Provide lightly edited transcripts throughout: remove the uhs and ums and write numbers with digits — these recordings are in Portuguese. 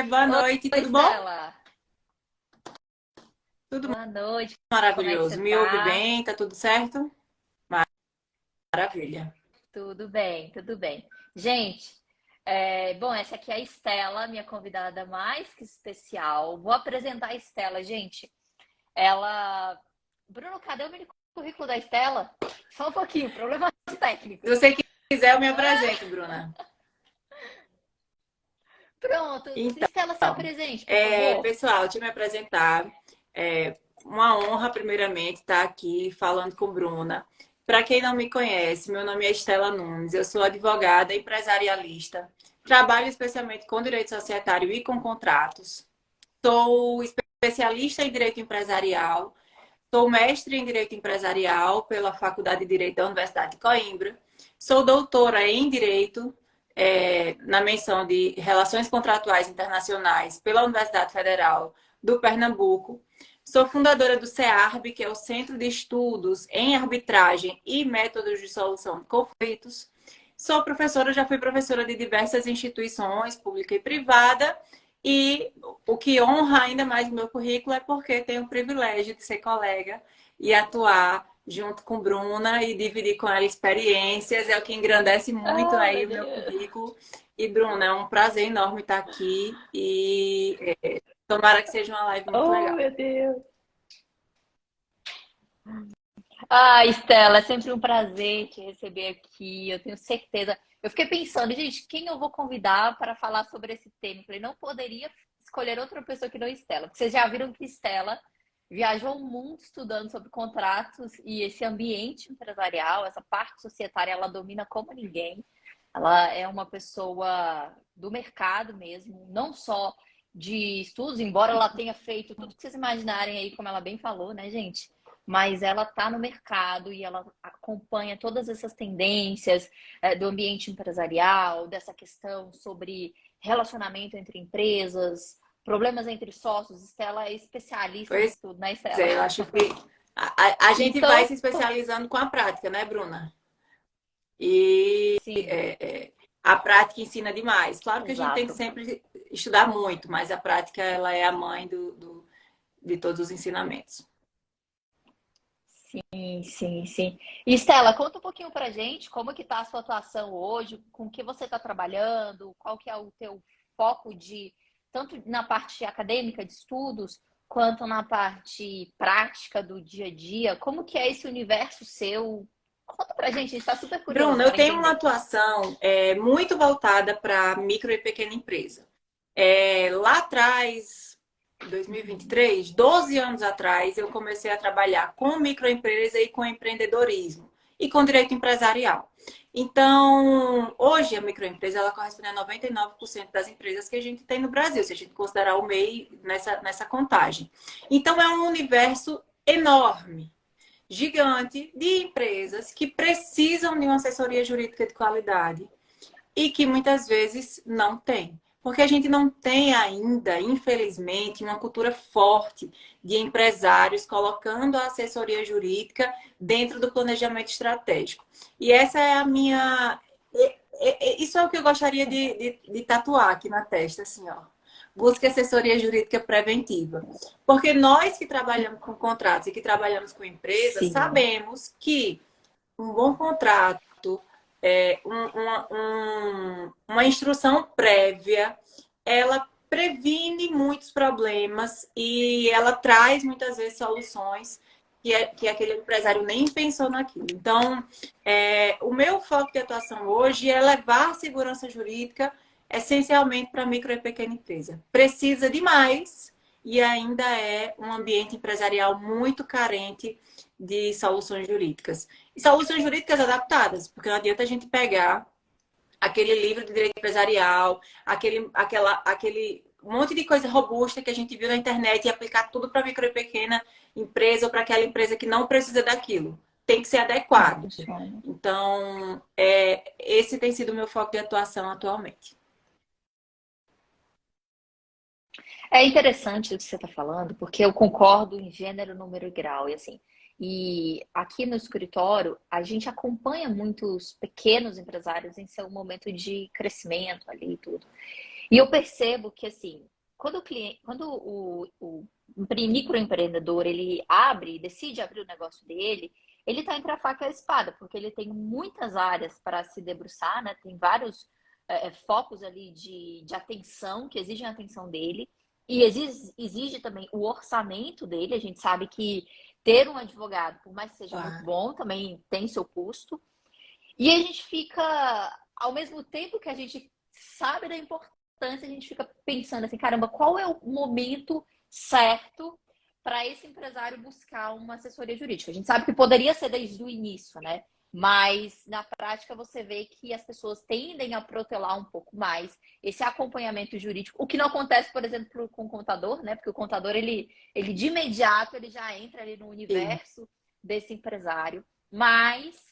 Oi, boa noite, Oi, tudo bom? Stella. Tudo Boa noite. Como é que você maravilhoso. Me ouve tá? bem? Tá tudo certo? Maravilha. Tudo bem, tudo bem. Gente, bom, essa aqui é a Estela, minha convidada mais que especial. Vou apresentar a Estela, gente. Ela. Bruno, cadê o mini currículo da Estela? Só um pouquinho, problemas Se técnicos. você quiser, eu me apresento, Bruna. Pronto, Então, Estela, se apresente, por favor. pessoal, deixa eu me apresentar. É uma honra, primeiramente, estar aqui falando com Bruna. Para quem não me conhece, meu nome é Estela Nunes, eu sou advogada empresarialista. Trabalho especialmente com direito societário e com contratos. Sou especialista em direito empresarial. Sou mestre em Direito Empresarial pela Faculdade de Direito da Universidade de Coimbra. Sou doutora em Direito, na menção de Relações Contratuais Internacionais pela Universidade Federal do Pernambuco. Sou fundadora do CEARB, que é o Centro de Estudos em Arbitragem e Métodos de Solução de Conflitos. Sou professora, já fui professora de diversas instituições, pública e privada, e o que honra ainda mais o meu currículo é porque tenho o privilégio de ser colega e atuar junto com Bruna e dividir com ela experiências. É o que engrandece muito Ah, aí meu o meu Deus. currículo. E, Bruna, é um prazer enorme estar aqui e tomara que seja uma live muito Oh, legal. meu Deus. Ah, Estela, é sempre um prazer te receber aqui. Eu tenho certeza. Eu fiquei pensando, gente, quem eu vou convidar para falar sobre esse tema? Eu falei, não poderia escolher outra pessoa que não Estela, porque vocês já viram que Estela viajou o mundo estudando sobre contratos e esse ambiente empresarial, essa parte societária, ela domina como ninguém. Ela é uma pessoa do mercado mesmo, não só de estudos, embora ela tenha feito tudo que vocês imaginarem aí, como ela bem falou, né, gente? Mas ela está no mercado e ela acompanha todas essas tendências do ambiente empresarial, dessa questão sobre relacionamento entre empresas, problemas entre sócios. Estela é especialista Pois nisso tudo, né, Estela? é, eu acho que a gente vai Então, se especializando com a prática, né, Bruna? E sim, a prática ensina demais. Claro que a gente tem que exato. sempre estudar muito, mas a prática ela é a mãe de todos os ensinamentos. Sim, sim, sim. E Estela, conta um pouquinho pra gente como que tá a sua atuação hoje, com que você está trabalhando, qual que é o teu foco de tanto na parte acadêmica de estudos, quanto na parte prática do dia a dia. Como que é esse universo seu? Conta pra gente, a gente tá super curioso Bruna, eu para tenho uma entender. atuação muito voltada para micro e pequena empresa. Lá atrás, em Uhum. 2023, 12 anos atrás, eu comecei a trabalhar com microempresa e com empreendedorismo e com direito empresarial. Então, hoje a microempresa ela corresponde a 99% das empresas que a gente tem no Brasil, se a gente considerar o MEI nessa contagem. Então, é um universo enorme, gigante de empresas que precisam de uma assessoria jurídica de qualidade e que muitas vezes não tem. Porque a gente não tem ainda, infelizmente, uma cultura forte de empresários colocando a assessoria jurídica dentro do planejamento estratégico. E essa é a minha. Isso é o que eu gostaria de tatuar aqui na testa, assim, ó. Busque assessoria jurídica preventiva. Porque nós que trabalhamos com contratos e que trabalhamos com empresas, Sim. sabemos que um bom contrato, uma instrução prévia, ela previne muitos problemas e ela traz muitas vezes soluções que aquele empresário nem pensou naquilo. Então, o meu foco de atuação hoje é levar segurança jurídica essencialmente para micro e pequena empresa. Precisa demais e ainda é um ambiente empresarial muito carente de soluções jurídicas. E soluções jurídicas adaptadas, porque não adianta a gente pegar aquele livro de direito empresarial, aquele monte de coisa robusta que a gente viu na internet e aplicar tudo para micro e pequena empresa ou para aquela empresa que não precisa daquilo. Tem que ser Não adequado. funciona. Então, esse tem sido o meu foco de atuação atualmente. É interessante o que você está falando, porque eu concordo em gênero, número e grau, e assim. E aqui no escritório, a gente acompanha muitos pequenos empresários em seu momento de crescimento ali e tudo. E eu percebo que, assim, quando o cliente, quando o microempreendedor ele abre, decide abrir o negócio dele, ele está entre a faca e a espada, porque ele tem muitas áreas para se debruçar, né? Tem vários focos ali de atenção que exigem a atenção dele. E exige também o orçamento dele. A gente sabe que ter um advogado, por mais que seja muito Claro. bom, também tem seu custo. E a gente fica, ao mesmo tempo que a gente sabe da importância, a gente fica pensando assim, caramba, qual é o momento certo para esse empresário buscar uma assessoria jurídica? A gente sabe que poderia ser desde o início, né? Mas na prática você vê que as pessoas tendem a protelar um pouco mais esse acompanhamento jurídico, o que não acontece, por exemplo, com o contador, né? Porque o contador, ele de imediato, ele já entra ali no Sim. universo desse empresário, mas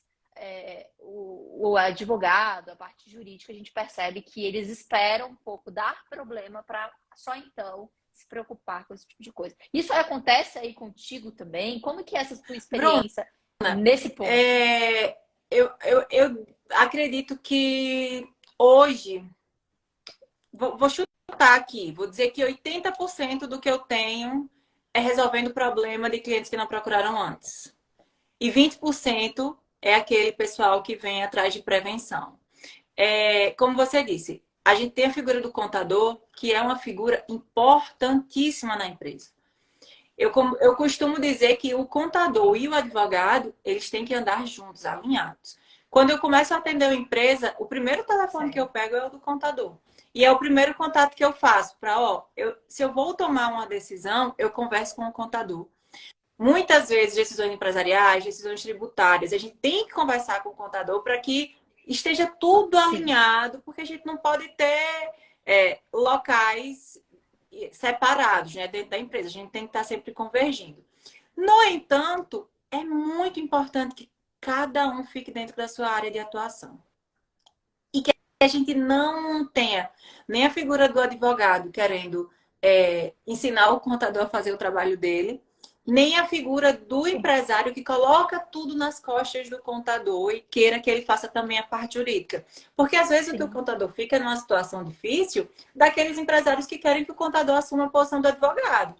o advogado, a parte jurídica, a gente percebe que eles esperam um pouco dar problema para só então se preocupar com esse tipo de coisa. Isso acontece aí contigo também? Como que é essa tua Bruno, experiência nesse ponto? eu acredito que hoje, vou chutar aqui, vou dizer que 80% do que eu tenho é resolvendo o problema de clientes que não procuraram antes. E 20% é aquele pessoal que vem atrás de prevenção. Como você disse, a gente tem a figura do contador, que é uma figura importantíssima na empresa. Eu costumo dizer que o contador e o advogado, eles têm que andar juntos, alinhados. Quando eu começo a atender uma empresa, o primeiro telefone que eu pego é o do contador. E é o primeiro contato que eu faço para, se eu vou tomar uma decisão, eu converso com o contador. Muitas vezes, decisões empresariais, decisões tributárias, a gente tem que conversar com o contador para que esteja tudo Sim, alinhado, porque a gente não pode ter locais separados, né, dentro da empresa. A gente tem que estar sempre convergindo. No entanto, é muito importante que cada um fique dentro da sua área de atuação. E que a gente não tenha nem a figura do advogado querendo ensinar o contador a fazer o trabalho dele, nem a figura do sim, empresário que coloca tudo nas costas do contador e queira que ele faça também a parte jurídica. Porque às vezes o que o sim. contador fica numa situação difícil daqueles empresários que querem que o contador assuma a posição do advogado.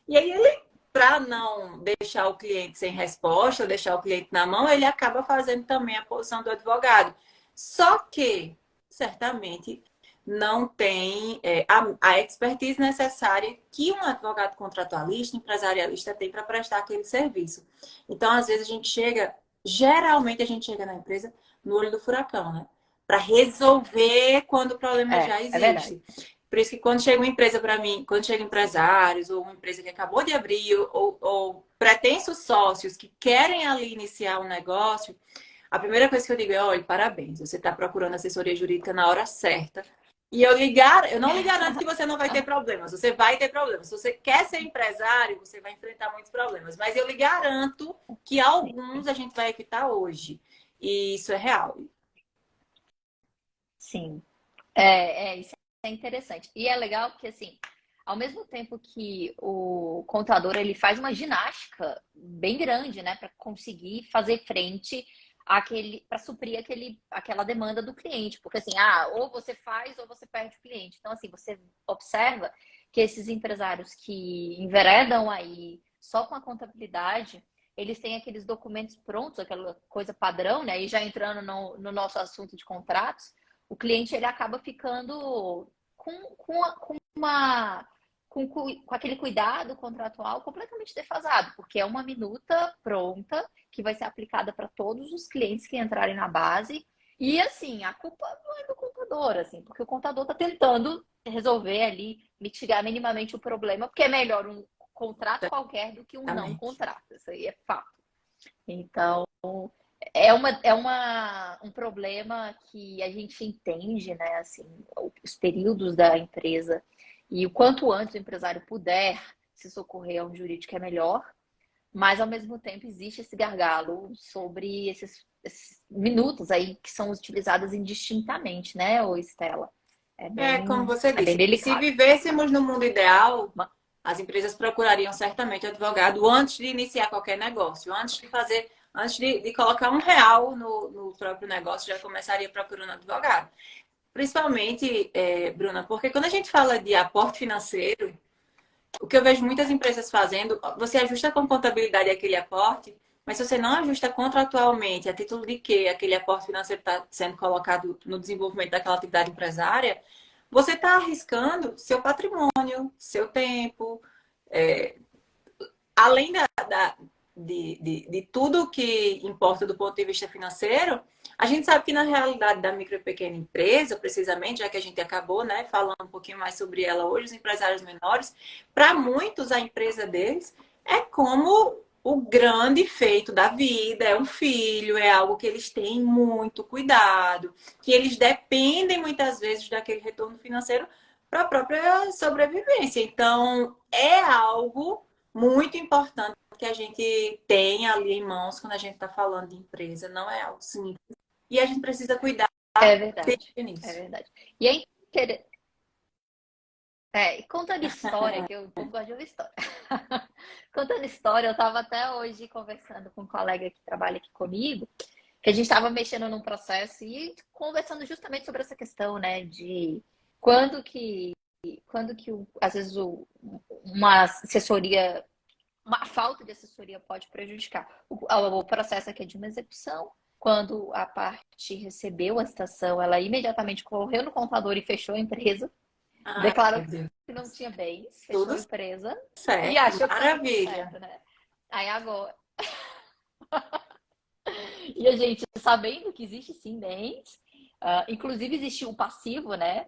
E aí ele, para não deixar o cliente sem resposta, deixar o cliente na mão, ele acaba fazendo também a posição do advogado. Só que, certamente, não tem a expertise necessária que um advogado contratualista, empresarialista tem para prestar aquele serviço. Então, às vezes, geralmente a gente chega na empresa no olho do furacão, né? Para resolver quando o problema já É verdade. existe. Por isso que quando chega uma empresa para mim, quando chega empresários, ou uma empresa que acabou de abrir, ou pretensos sócios que querem ali iniciar um negócio, a primeira coisa que eu digo é, olha, parabéns, você está procurando assessoria jurídica na hora certa. E eu não lhe garanto que você não vai ter problemas. Você vai ter problemas. Se você quer ser empresário, você vai enfrentar muitos problemas. Mas eu lhe garanto que alguns a gente vai evitar hoje. E isso é real. Sim. Isso é interessante. E é legal porque, assim, ao mesmo tempo que o contador ele faz uma ginástica bem grande, né, para conseguir fazer frente para suprir aquela demanda do cliente, porque assim, ou você faz ou você perde o cliente. Então, assim, você observa que esses empresários que enveredam aí só com a contabilidade, eles têm aqueles documentos prontos, aquela coisa padrão, né? E já entrando no nosso assunto de contratos, o cliente ele acaba ficando com aquele cuidado contratual completamente defasado, porque é uma minuta pronta que vai ser aplicada para todos os clientes que entrarem na base. E assim, a culpa não é do contador, assim, porque o contador está tentando resolver ali, mitigar minimamente o problema, porque é melhor um contrato qualquer do que um não Exatamente. contrato. Isso aí é fato. Então, um problema que a gente entende, né? Assim, os períodos da empresa e o quanto antes o empresário puder se socorrer a um jurídico é melhor, mas ao mesmo tempo existe esse gargalo sobre esses minutos aí que são utilizados indistintamente, né, ô Estela? Como você É bem disse, se delicado. vivêssemos no mundo ideal, as empresas procurariam certamente advogado antes de iniciar qualquer negócio, antes de colocar R$ 1 no próprio negócio, já começaria procurando advogado. Principalmente, Bruna, porque quando a gente fala de aporte financeiro, o que eu vejo muitas empresas fazendo, você ajusta com contabilidade aquele aporte, mas se você não ajusta contratualmente, a título de que aquele aporte financeiro está sendo colocado no desenvolvimento daquela atividade empresária, você está arriscando seu patrimônio, seu tempo, é, além de tudo que importa do ponto de vista financeiro, a gente sabe que na realidade da micro e pequena empresa, precisamente, já que a gente acabou, né, falando um pouquinho mais sobre ela hoje, os empresários menores, para muitos a empresa deles é como o grande feito da vida, é um filho, é algo que eles têm muito cuidado, que eles dependem muitas vezes daquele retorno financeiro para a própria sobrevivência. Então, é algo muito importante que a gente tenha ali em mãos quando a gente está falando de empresa. Não é algo simples. E a gente precisa cuidar É verdade, desde o é início. verdade. E aí, e contando história, que eu, o povo gosta de ouvir história. Contando história, eu estava até hoje conversando com um colega que trabalha aqui comigo, que a gente estava mexendo num processo e conversando justamente sobre essa questão, né, de quando que, às vezes, uma assessoria, uma falta de assessoria pode prejudicar. O processo aqui é de uma execução. Quando a parte recebeu a citação, ela imediatamente correu no contador e fechou a empresa, Ai, declarou meu Deus. que não tinha bens, fechou Tudo a empresa e certo. achou que estava tudo Maravilha. certo, né? Aí agora. E a gente, sabendo que existe sim bens, inclusive existiu um passivo, né?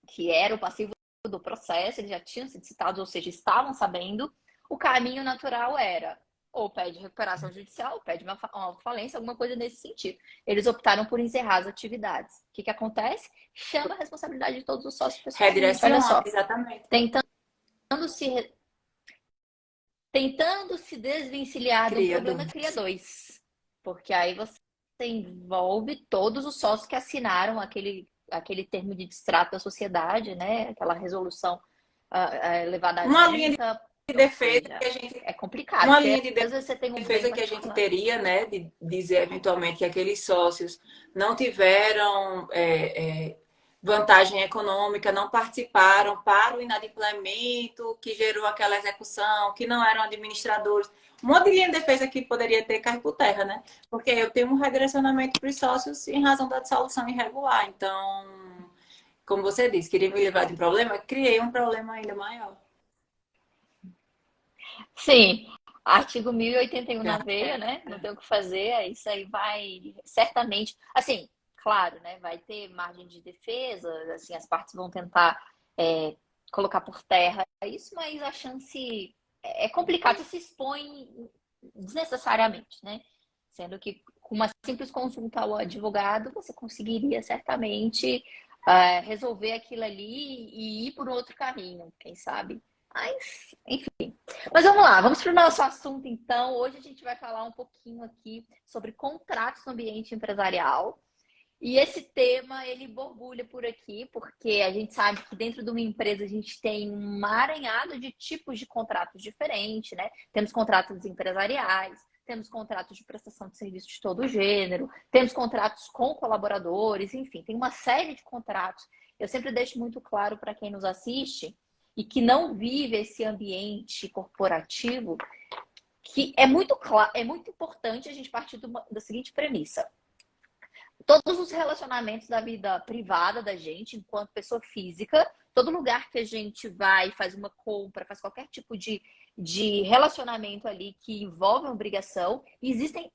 Que era o passivo do processo, eles já tinham sido citados, ou seja, estavam sabendo. O caminho natural era ou pede recuperação judicial, ou pede uma auto-falência, alguma coisa nesse sentido. Eles optaram por encerrar as atividades. O que acontece? Chama a responsabilidade de todos os sócios para o seguinte: olha Redireciona, só, exatamente. tentando se, tentando se desvencilhar de um Cria problema, cria dúvidas. dois. Porque aí você envolve todos os sócios que assinaram aquele termo de distrato da sociedade, né? Aquela resolução levada à Uma linha junta, de ou defesa seja, que a gente, é complicado, uma porque linha de às vezes você tem um bem defesa que a gente particular. teria, né, de dizer eventualmente que aqueles sócios não tiveram vantagem econômica, não participaram para o inadimplemento que gerou aquela execução, que não eram administradores. Um monte de linha de defesa que poderia ter cai por terra, né? Porque eu tenho um redirecionamento para os sócios em razão da dissolução irregular. Então, como você disse, queria me livrar de um problema, criei um problema ainda maior. Sim, artigo 1081 na veia, É, né? Não tem o que fazer, isso aí vai certamente, assim, claro, né? Vai ter margem de defesa, assim, as partes vão tentar é, colocar por terra isso, mas a chance é complicado, você se expõe desnecessariamente, né? Sendo que com uma simples consulta ao advogado, você conseguiria certamente resolver aquilo ali e ir por outro caminho, quem sabe? Mas, enfim. Mas vamos lá, vamos para o nosso assunto então. Hoje a gente vai falar um pouquinho aqui sobre contratos no ambiente empresarial. E esse tema, ele borbulha por aqui, porque a gente sabe que dentro de uma empresa a gente tem um emaranhado de tipos de contratos diferentes, né? Temos contratos empresariais, temos contratos de prestação de serviço de todo gênero, temos contratos com colaboradores, enfim, tem uma série de contratos. Eu sempre deixo muito claro para quem nos assiste e que não vive esse ambiente corporativo, que é muito claro, é muito importante a gente partir da seguinte premissa: todos os relacionamentos da vida privada da gente, enquanto pessoa física, todo lugar que a gente vai, faz uma compra, faz qualquer tipo de relacionamento ali que envolve uma obrigação, existem,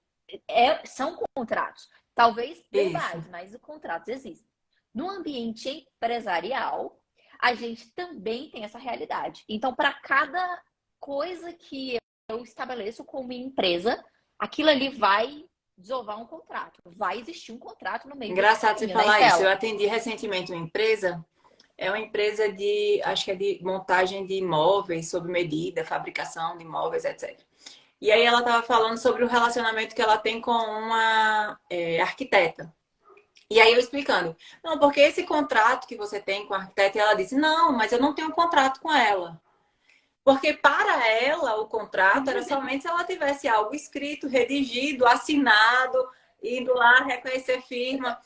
são contratos. Talvez isso. verbais, mas os contratos existem. No ambiente empresarial, a gente também tem essa realidade. Então, para cada coisa que eu estabeleço como empresa, aquilo ali vai desovar um contrato. Vai existir um contrato no meio desse Engraçado você caminho, né, falar isso. Eu Estela? atendi recentemente uma empresa, é uma empresa de, acho que é de montagem de imóveis sob medida, fabricação de imóveis, etc. E aí ela estava falando sobre o relacionamento que ela tem com uma arquiteta. E aí eu explicando, não, porque esse contrato que você tem com a arquiteta, e ela disse, não, mas eu não tenho um contrato com ela. Porque para ela o contrato era somente se ela tivesse algo escrito, redigido, assinado, indo lá reconhecer firma.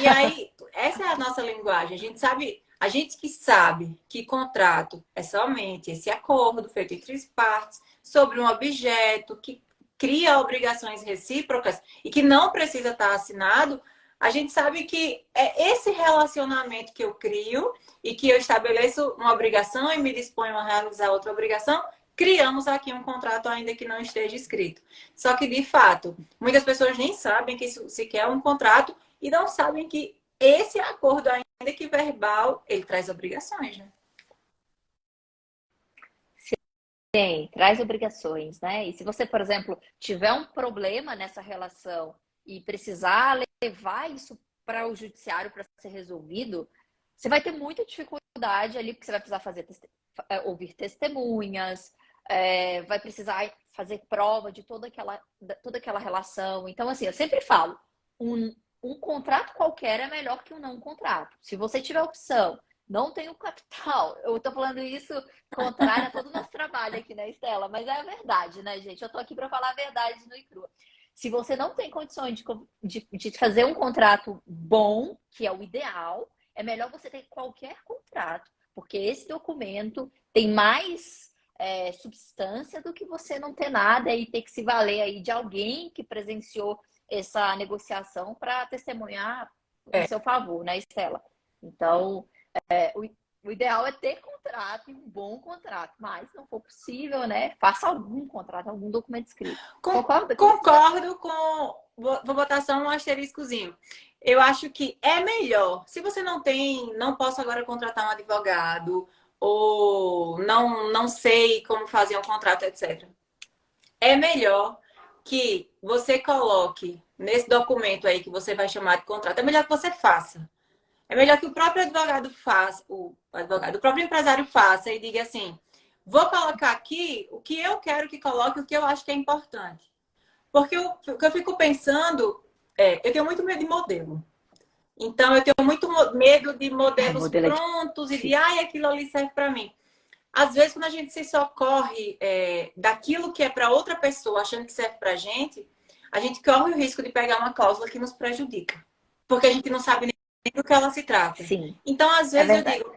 E aí, essa é a nossa linguagem. A gente sabe, a gente que sabe que contrato é somente esse acordo feito entre as partes sobre um objeto que cria obrigações recíprocas e que não precisa estar assinado, a gente sabe que é esse relacionamento que eu crio e que eu estabeleço uma obrigação e me disponho a realizar outra obrigação, criamos aqui um contrato ainda que não esteja escrito. Só que, de fato, muitas pessoas nem sabem que isso sequer é um contrato e não sabem que esse acordo, ainda que verbal, ele traz obrigações, né? Tem, traz obrigações, né? E se você, por exemplo, tiver um problema nessa relação e precisar levar isso para o judiciário para ser resolvido, você vai ter muita dificuldade ali, porque você vai precisar fazer ouvir testemunhas, vai precisar fazer prova de toda aquela relação. Então, assim, eu sempre falo, um contrato qualquer é melhor que um não contrato. Se você tiver opção, não tem o capital. Eu tô falando isso contrário a todo o nosso trabalho aqui, né, Estela? Mas é a verdade, né, gente? Eu tô aqui para falar a verdade no e crua. Se você não tem condições de fazer um contrato bom, que é o ideal, é melhor você ter qualquer contrato, porque esse documento tem mais substância do que você não ter nada e ter que se valer aí de alguém que presenciou essa negociação para testemunhar em É. seu favor, né, Estela? Então, o ideal é ter contrato, um bom contrato, mas se não for possível, né, faça algum contrato, algum documento escrito. Concorda com isso, Estela? Concordo com. Vou botar só um asteriscozinho. Eu acho que é melhor. Se você não tem, não posso agora contratar um advogado, ou não sei como fazer um contrato, etc. É melhor que você coloque nesse documento aí que você vai chamar de contrato, é melhor que você faça. É melhor que o próprio advogado faça, o próprio empresário faça e diga assim: vou colocar aqui o que eu quero que coloque, o que eu acho que é importante. Porque o que eu fico pensando eu tenho muito medo de modelo. Então, eu tenho muito medo de Ai, modelos modelo é prontos e de, difícil. ai, aquilo ali serve para mim. Às vezes, quando a gente se socorre daquilo que é para outra pessoa, achando que serve para a gente corre o risco de pegar uma cláusula que nos prejudica. Porque a gente não sabe nem do que ela se trata. Sim, Então, às é vezes, eu verdade. digo,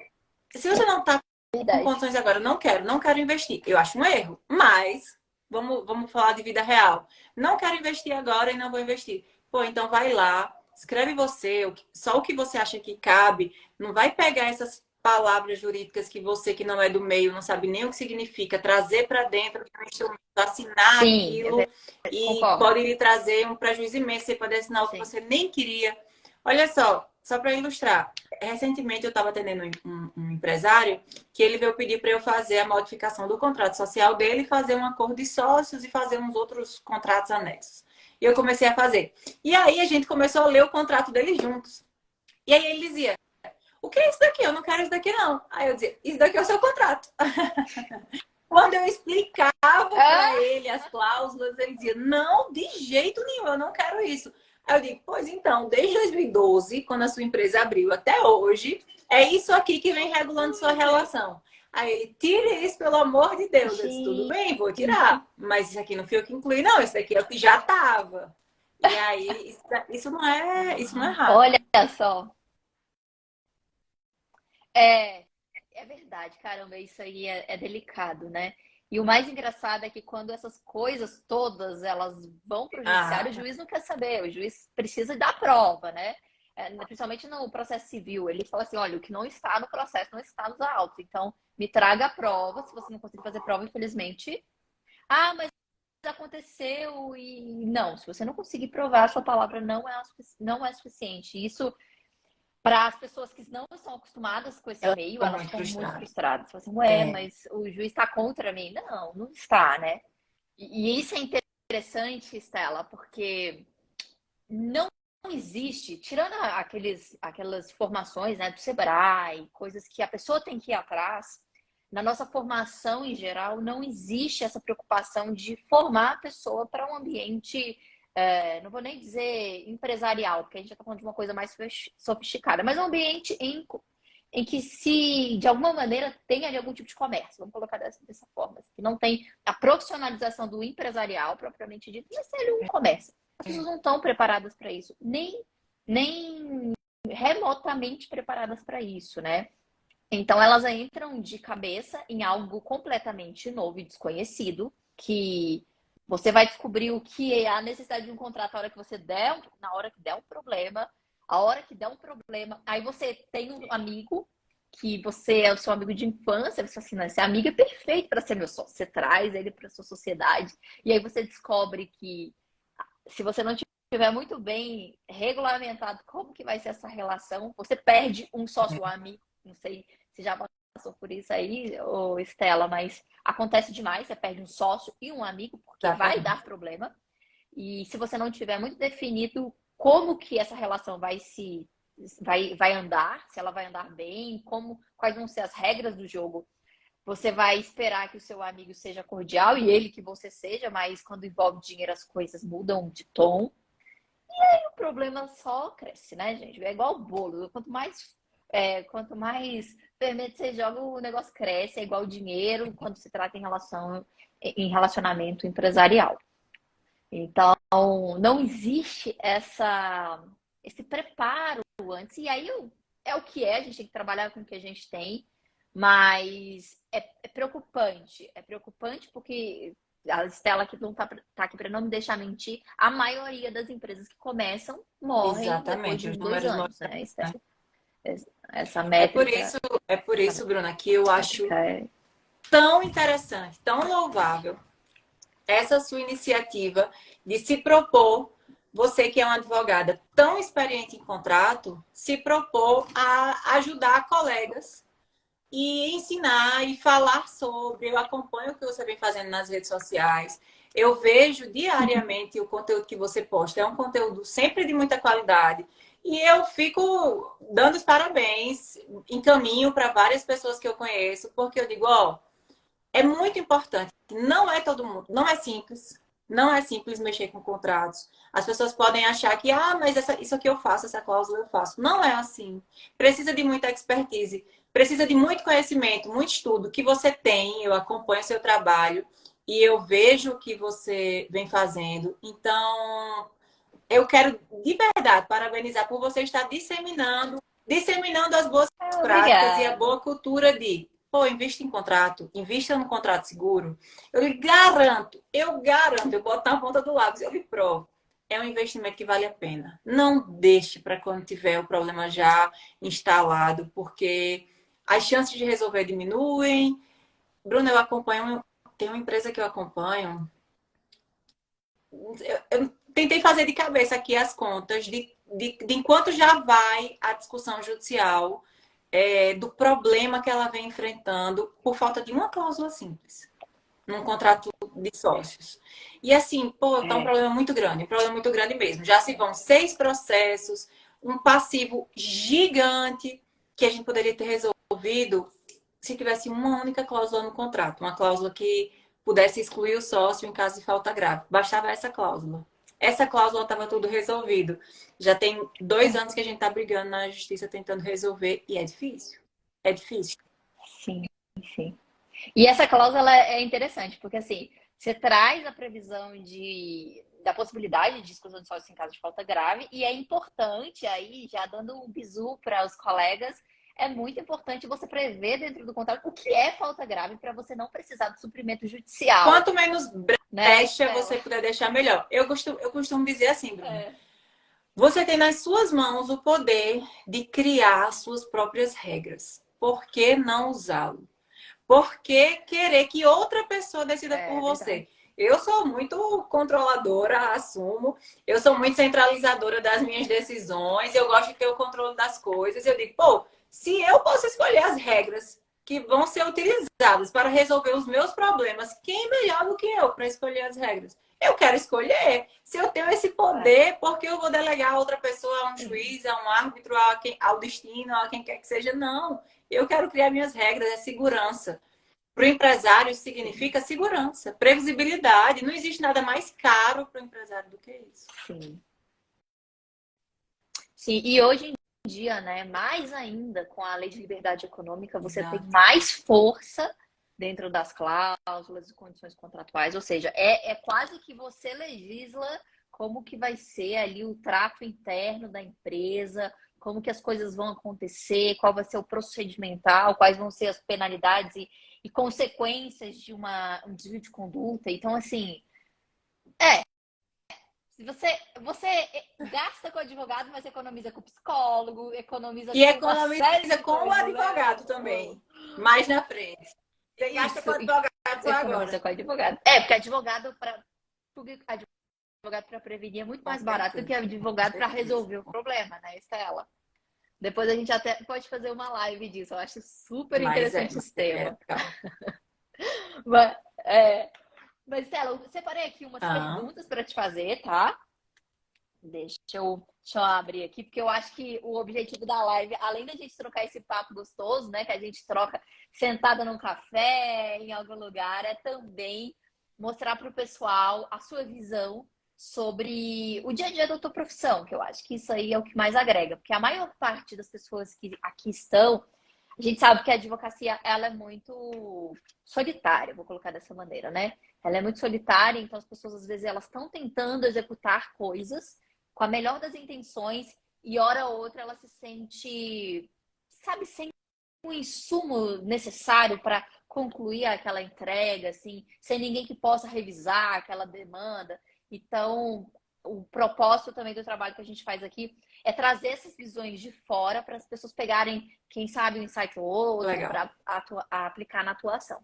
se você não está com Verdade. condições agora, não quero investir. Eu acho um erro, mas vamos falar de vida real. Não quero investir agora e não vou investir. Pô, então vai lá, escreve você, só o que você acha que cabe. Não vai pegar essas palavras jurídicas que você que não é do meio não sabe nem o que significa, trazer para dentro do instrumento, assinar Sim, é aquilo verdade. e Concordo. pode lhe trazer um prejuízo imenso. Você pode assinar o que Sim. você nem queria. Olha só para ilustrar. Recentemente eu estava atendendo um empresário que ele veio pedir para eu fazer a modificação do contrato social dele, fazer um acordo de sócios e fazer uns outros contratos anexos. E eu comecei a fazer. E aí a gente começou a ler o contrato dele juntos. E aí ele dizia: o que é isso daqui? Eu não quero isso daqui, não. Aí eu dizia: isso daqui é o seu contrato. Quando eu explicava para Ah, ele as cláusulas, ele dizia: não, de jeito nenhum, eu não quero isso. Aí eu digo: pois então, desde 2012, quando a sua empresa abriu até hoje, é isso aqui que vem regulando sua relação. Aí ele: tire isso, pelo amor de Deus. Eu disse: tudo gente. bem, vou tirar. Mas isso aqui não fui eu que incluí, não. Isso aqui é o que já estava. E aí, isso não é raro, Olha né? só. É, é verdade, caramba, isso aí é delicado, né? E o mais engraçado é que quando essas coisas todas elas vão para o judiciário, o Ah, juiz não quer saber, o juiz precisa dar prova, né? Principalmente no processo civil, ele fala assim, olha, o que não está no processo não está nos autos, então me traga a prova, se você não conseguir fazer prova, infelizmente, mas aconteceu e não, se você não conseguir provar, a sua palavra não é suficiente. Isso para as pessoas que não estão acostumadas com esse elas meio, estão elas muito ficam muito frustradas. frustradas. Falam assim, ué, É, mas o juiz está contra mim. Não, não está, né? E isso é interessante, Estela, porque não existe, tirando aquelas formações, né, do Sebrae, coisas que a pessoa tem que ir atrás, na nossa formação em geral, não existe essa preocupação de formar a pessoa para um ambiente, não vou nem dizer empresarial, porque a gente está falando de uma coisa mais sofisticada, mas um ambiente em que se, de alguma maneira, tenha ali algum tipo de comércio, vamos colocar dessa forma, que não tem a profissionalização do empresarial, propriamente dito, mas é ali um comércio. As pessoas é. não estão preparadas para isso, nem nem remotamente preparadas para isso, né? Então elas entram de cabeça em algo completamente novo e desconhecido, que você vai descobrir o que é a necessidade de um contrato na hora que você der, na hora que der um problema, a hora que der um problema, aí você tem um amigo que você é o seu amigo de infância, você fala assim, não, esse amigo é perfeito para ser meu sócio. Você traz ele para sua sociedade e aí você descobre que se você não tiver muito bem regulamentado como que vai ser essa relação, você perde um sócio amigo. Não sei se já passou por isso aí, ô Estela, mas acontece demais, você perde um sócio e um amigo, porque vai Exatamente. dar problema. E se você não tiver muito definido como que essa relação vai andar, se ela vai andar bem, quais vão ser as regras do jogo, você vai esperar que o seu amigo seja cordial e ele que você seja, mas quando envolve dinheiro as coisas mudam de tom. O problema só cresce, né, gente? É igual o bolo. Quanto mais fermento você joga, o negócio cresce. É igual o dinheiro quando se trata em relacionamento empresarial. Então, não existe esse preparo antes. E aí é o que é, a gente tem que trabalhar com o que a gente tem, mas é preocupante. É preocupante porque a Estela aqui não tá aqui para não me deixar mentir. A maioria das empresas que começam morrem depois Exatamente. de Os 2 números anos, mostram, né, né? Estela? Essa É por métrica, isso, é por essa isso, Bruna, que eu acho métrica é. tão interessante, tão louvável essa sua iniciativa de se propor, você que é uma advogada tão experiente em contrato, se propor a ajudar colegas e ensinar e falar sobre. Eu acompanho o que você vem fazendo nas redes sociais. Eu vejo diariamente o conteúdo que você posta. É um conteúdo sempre de muita qualidade. E eu fico dando os parabéns, encaminho para várias pessoas que eu conheço, porque eu digo, ó, é muito importante. Não é todo mundo, não é simples. Não é simples mexer com contratos. As pessoas podem achar que, mas isso aqui eu faço, essa cláusula eu faço. Não é assim. Precisa de muita expertise, precisa de muito conhecimento, muito estudo que você tem. Eu acompanho o seu trabalho e eu vejo o que você vem fazendo. Então, eu quero de verdade parabenizar por você estar disseminando as boas práticas e a Obrigada. boa cultura de, pô, invista em contrato, invista no contrato seguro. Eu garanto, eu boto na ponta do lápis, eu lhe provo. É um investimento que vale a pena. Não deixe para quando tiver o problema já instalado, porque as chances de resolver diminuem. Bruna, tem uma empresa que eu acompanho. Eu tentei fazer de cabeça aqui as contas de enquanto já vai a discussão judicial do problema que ela vem enfrentando por falta de uma cláusula simples num contrato de sócios. E assim, pô, tá É, um problema muito grande mesmo. Já se vão 6 processos, um passivo gigante que a gente poderia ter resolvido se tivesse uma única cláusula no contrato, uma cláusula que pudesse excluir o sócio em caso de falta grave. Bastava essa cláusula. Essa cláusula estava tudo resolvido. Já tem 2 anos que a gente está brigando na justiça tentando resolver e é difícil. É difícil. sim, sim. E essa cláusula é interessante, porque assim, você traz a previsão da possibilidade de exclusão de sócio em caso de falta grave, e é importante aí, já dando um bizu para os colegas, é muito importante você prever dentro do contrato o que é falta grave para você não precisar de suprimento judicial, Quanto menos né, brecha você Estela? puder deixar, melhor. Eu costumo dizer assim, Bruna. É, Você tem nas suas mãos o poder de criar suas próprias regras. Por que não usá-lo? Por que querer que outra pessoa decida por é verdade. você? Eu sou muito controladora, assumo. Eu sou muito centralizadora das minhas decisões. Eu gosto de ter o controle das coisas. Eu digo, pô, se eu posso escolher as regras que vão ser utilizadas para resolver os meus problemas, quem melhor do que eu para escolher as regras? Eu quero escolher. Se eu tenho esse É. poder, por que eu vou delegar a outra pessoa, a um juiz, a um árbitro, ao destino, a quem quer que seja? Não. Eu quero criar minhas regras, é segurança. Para o empresário, isso Sim, significa segurança, previsibilidade. Não existe nada mais caro para o empresário do que isso. sim. Sim, e hoje em dia, né, mais ainda com a Lei de Liberdade Econômica, você tem Exato. mais força dentro das cláusulas e condições contratuais, ou seja, é quase que você legisla como que vai ser ali o trato interno da empresa, como que as coisas vão acontecer, qual vai ser o procedimental, quais vão ser as penalidades e consequências de um desvio de conduta. Então, assim, se você gasta com o advogado, mas economiza com o psicólogo, economiza E com uma série economiza de com o coisas, né? advogado também, mais na frente. Você gasta com o Isso, advogado só economiza agora. com o advogado. É, porque advogado para prevenir é muito Com mais barato do que certeza, com advogado para certeza. resolver o problema, né, Estela? Depois a gente até pode fazer uma live disso. Eu acho super interessante esse É tema. legal. Mas, é, mas Estela, eu separei aqui umas Ah, perguntas para te fazer, tá? Deixa eu abrir aqui, porque eu acho que o objetivo da live, além da gente trocar esse papo gostoso, né, que a gente troca sentada num café, em algum lugar, é também mostrar para o pessoal a sua visão sobre o dia a dia da tua profissão, que eu acho que isso aí é o que mais agrega, porque a maior parte das pessoas que aqui estão, a gente sabe que a advocacia, ela é muito solitária, vou colocar dessa maneira, né? Ela é muito solitária, então as pessoas às vezes elas estão tentando executar coisas com a melhor das intenções e hora ou outra ela se sente, sabe, sem o insumo necessário para concluir aquela entrega, assim, sem ninguém que possa revisar aquela demanda. Então, o propósito também do trabalho que a gente faz aqui é trazer essas visões de fora para as pessoas pegarem, quem sabe, um insight ou outro legal. para aplicar na atuação.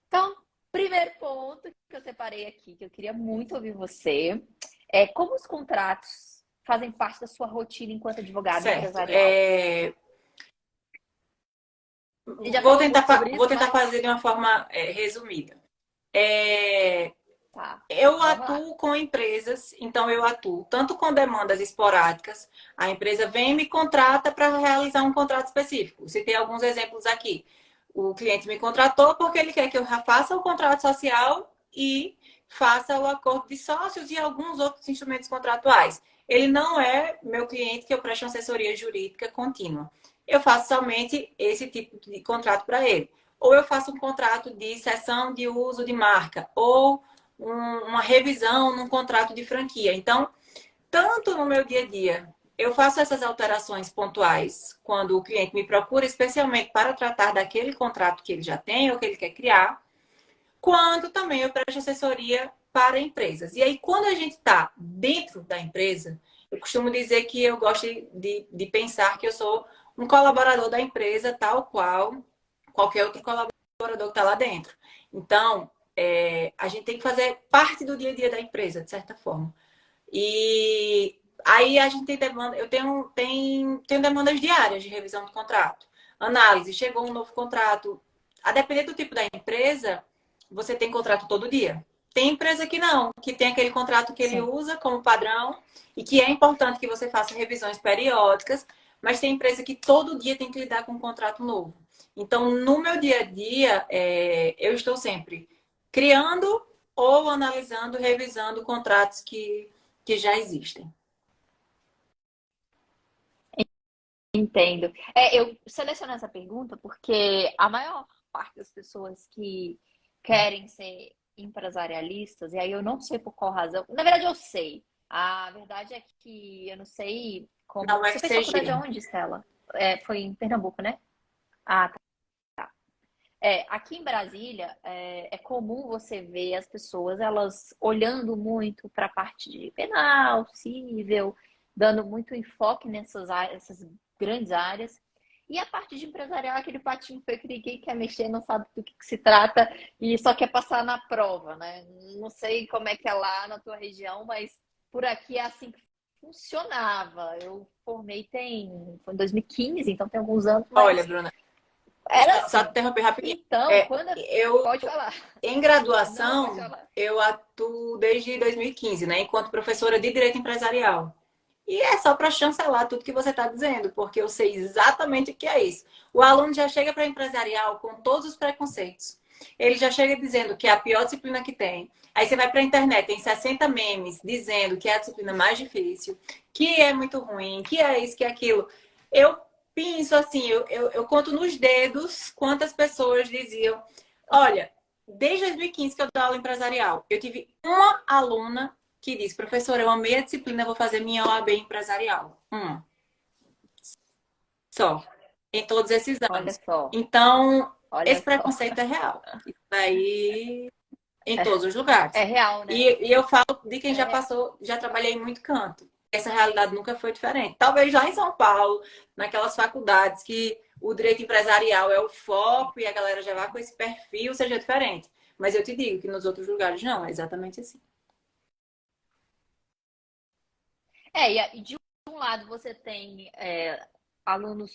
Então, primeiro ponto que eu separei aqui, que eu queria muito ouvir você, é como os contratos fazem parte da sua rotina enquanto advogada Certo. empresarial. A gente já Vou falou um tentar, pouco sobre vou isso, tentar mas fazer de uma forma resumida. É, tá, eu vamos lá. atuo com empresas, então eu atuo tanto com demandas esporádicas, a empresa vem e me contrata para realizar um contrato específico. Citei alguns exemplos aqui. O cliente me contratou porque ele quer que eu faça o contrato social e faça o acordo de sócios e alguns outros instrumentos contratuais. Ele não é meu cliente que eu presto assessoria jurídica contínua. Eu faço somente esse tipo de contrato para ele. Ou eu faço um contrato de cessão de uso de marca, ou uma revisão num contrato de franquia. Então, tanto no meu dia a dia, eu faço essas alterações pontuais quando o cliente me procura, especialmente para tratar daquele contrato que ele já tem ou que ele quer criar, quanto também eu presto assessoria para empresas. E aí, quando a gente está dentro da empresa, eu costumo dizer que eu gosto de pensar que eu sou um colaborador da empresa, tal qual qualquer outro colaborador que está lá dentro. Então, a gente tem que fazer parte do dia a dia da empresa, de certa forma. E aí a gente tem demanda, tenho demandas diárias de revisão do contrato. Análise, chegou um novo contrato. A depender do tipo da empresa, você tem contrato todo dia. Tem empresa que não, que tem aquele contrato que ele Sim. usa como padrão e que é importante que você faça revisões periódicas, mas tem empresa que todo dia tem que lidar com um contrato novo. Então, no meu dia a dia, eu estou sempre criando ou analisando, revisando contratos que já existem. Entendo. Eu selecionei essa pergunta porque a maior parte das pessoas que querem ser empresarialistas, e aí eu não sei por qual razão. Na verdade, eu sei. A verdade é que eu não sei Na como. Você fez faculdade UFCG. aonde, Stella? Foi em Pernambuco, né? Ah, tá. Aqui em Brasília, é comum você ver as pessoas elas olhando muito para a parte de penal, civil, dando muito enfoque nessas áreas, essas grandes áreas. E a parte de empresarial é aquele patinho feio que ninguém quer mexer, não sabe do que se trata e só quer passar na prova, né? Não sei como é que é lá na tua região, mas por aqui é assim que funcionava. Eu formei foi em 2015, então tem alguns anos, Olha, mas Bruna, era só te assim. interromper rapidinho. Então, É, quando. eu, Pode falar. em Não, pode graduação, falar. eu atuo desde 2015, né, enquanto professora de Direito Empresarial. E é só para chancelar tudo que você está dizendo, porque eu sei exatamente o que é isso. O aluno já chega para empresarial com todos os preconceitos. Ele já chega dizendo que é a pior disciplina que tem. Aí você vai para a internet, tem 60 memes dizendo que é a disciplina mais difícil, que é muito ruim, que é isso, que é aquilo. Eu penso assim, eu conto nos dedos quantas pessoas diziam: olha, desde 2015 que eu dou aula empresarial, eu tive uma aluna que diz, professora, eu amei a disciplina, vou fazer minha OAB empresarial. Só. Em todos esses Olha anos. só, Então, esse olha só. preconceito é real. Isso daí em É, todos os lugares. é real, né? E eu falo de quem É já real. passou, já trabalhei em muito canto. Essa realidade nunca foi diferente. Talvez lá em São Paulo, naquelas faculdades que o direito empresarial é o foco e a galera já vai com esse perfil, seja diferente. Mas eu te digo que nos outros lugares não, é exatamente assim. E de um lado você tem alunos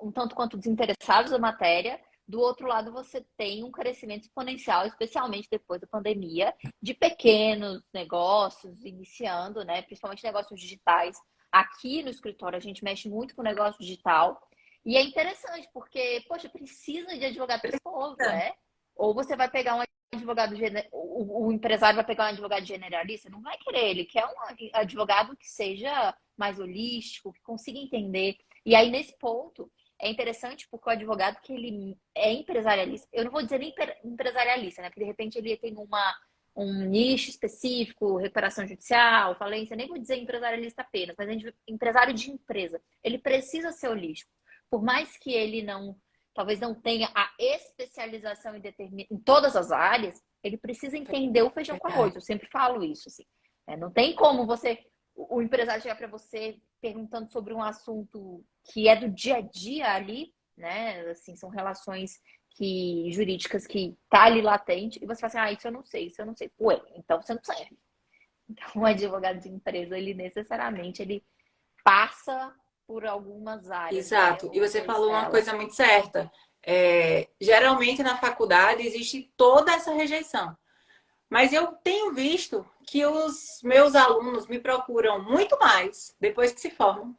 um tanto quanto desinteressados da matéria, do outro lado você tem um crescimento exponencial, especialmente depois da pandemia, de pequenos negócios iniciando, né? Principalmente negócios digitais. Aqui no escritório a gente mexe muito com negócio digital. E é interessante, porque, poxa, precisa de advogado para esse povo, é? Ou você vai pegar um advogado, o empresário vai pegar um advogado generalista, não vai querer, ele quer um advogado que seja mais holístico, que consiga entender. E aí, nesse ponto, é interessante porque o advogado que ele é empresarialista, eu não vou dizer nem empresarialista, né? Porque de repente ele tem um nicho específico, recuperação judicial, falência, nem vou dizer empresarialista apenas, mas empresário de empresa. Ele precisa ser holístico. Por mais que ele não talvez não tenha a especialização em todas as áreas, ele precisa entender o feijão com arroz. Verdade. Eu sempre falo isso, assim. Não tem como o empresário chegar para você perguntando sobre um assunto que é do dia a dia ali, né? Assim, são relações jurídicas que tá ali latente, e você fala assim, isso eu não sei, isso eu não sei. Ué, então você não serve. Então, o advogado de empresa, ele necessariamente, ele passa por algumas áreas, né, Exato. E você ô falou uma Estela? coisa muito certa. Geralmente na faculdade existe toda essa rejeição. Mas eu tenho visto que os meus alunos me procuram muito mais depois que se formam,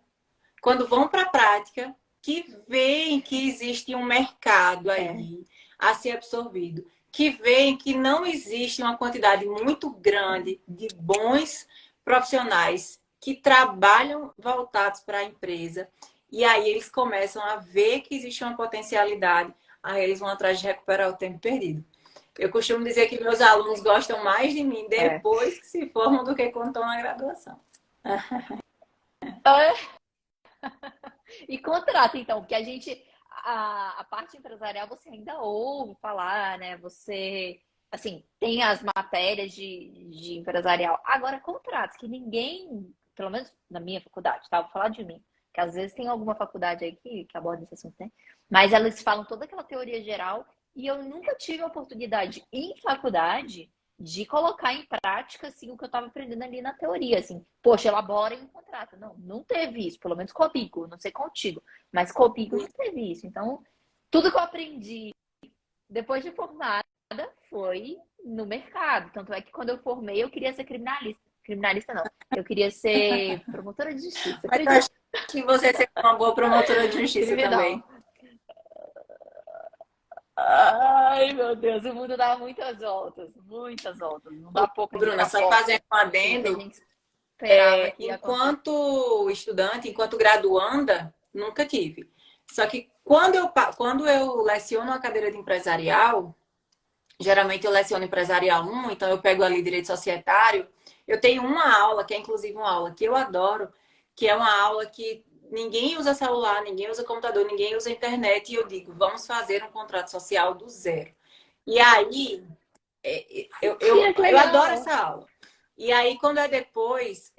quando vão para a prática, que veem que existe um mercado É, aí a ser absorvido, que veem que não existe uma quantidade muito grande de bons profissionais que trabalham voltados para a empresa. E aí eles começam a ver que existe uma potencialidade, aí eles vão atrás de recuperar o tempo perdido. Eu costumo dizer que meus alunos gostam mais de mim é. depois que se formam do que quando estão na graduação. E contrata, então, porque a parte empresarial você ainda ouve falar, né? Você, assim, tem as matérias de empresarial. Agora, contratos que ninguém, pelo menos na minha faculdade, tá? Vou falar de mim, que às vezes tem alguma faculdade aí que aborda esse assunto, né? Mas elas falam toda aquela teoria geral e eu nunca tive a oportunidade em faculdade de colocar em prática assim, o que eu estava aprendendo ali na teoria, assim, poxa, elaborem um contrato. Não, não teve isso, pelo menos comigo, não sei contigo, mas comigo não teve isso. Então, tudo que eu aprendi depois de formada foi no mercado. Tanto é que quando eu formei, eu queria ser criminalista. Criminalista não, eu queria ser promotora de justiça, Mas eu acho acredito. que você seria uma boa promotora de justiça Criminal. também. Ai, meu Deus, o mundo dá muitas voltas, muitas voltas. Não dá pouco de Bruna, ficar só fazendo forte um com o que a adendo, gente esperava que ia acontecer. enquanto estudante, enquanto graduanda, nunca tive. Só que quando eu leciono a cadeira de empresarial, geralmente eu leciono empresarial 1, então eu pego ali direito societário, eu tenho uma aula, que é inclusive uma aula que eu adoro, que é uma aula que ninguém usa celular, ninguém usa computador, ninguém usa internet, e eu digo, vamos fazer um contrato social do zero. E aí, Mentira, que eu adoro legal! essa aula. E aí, quando é depois,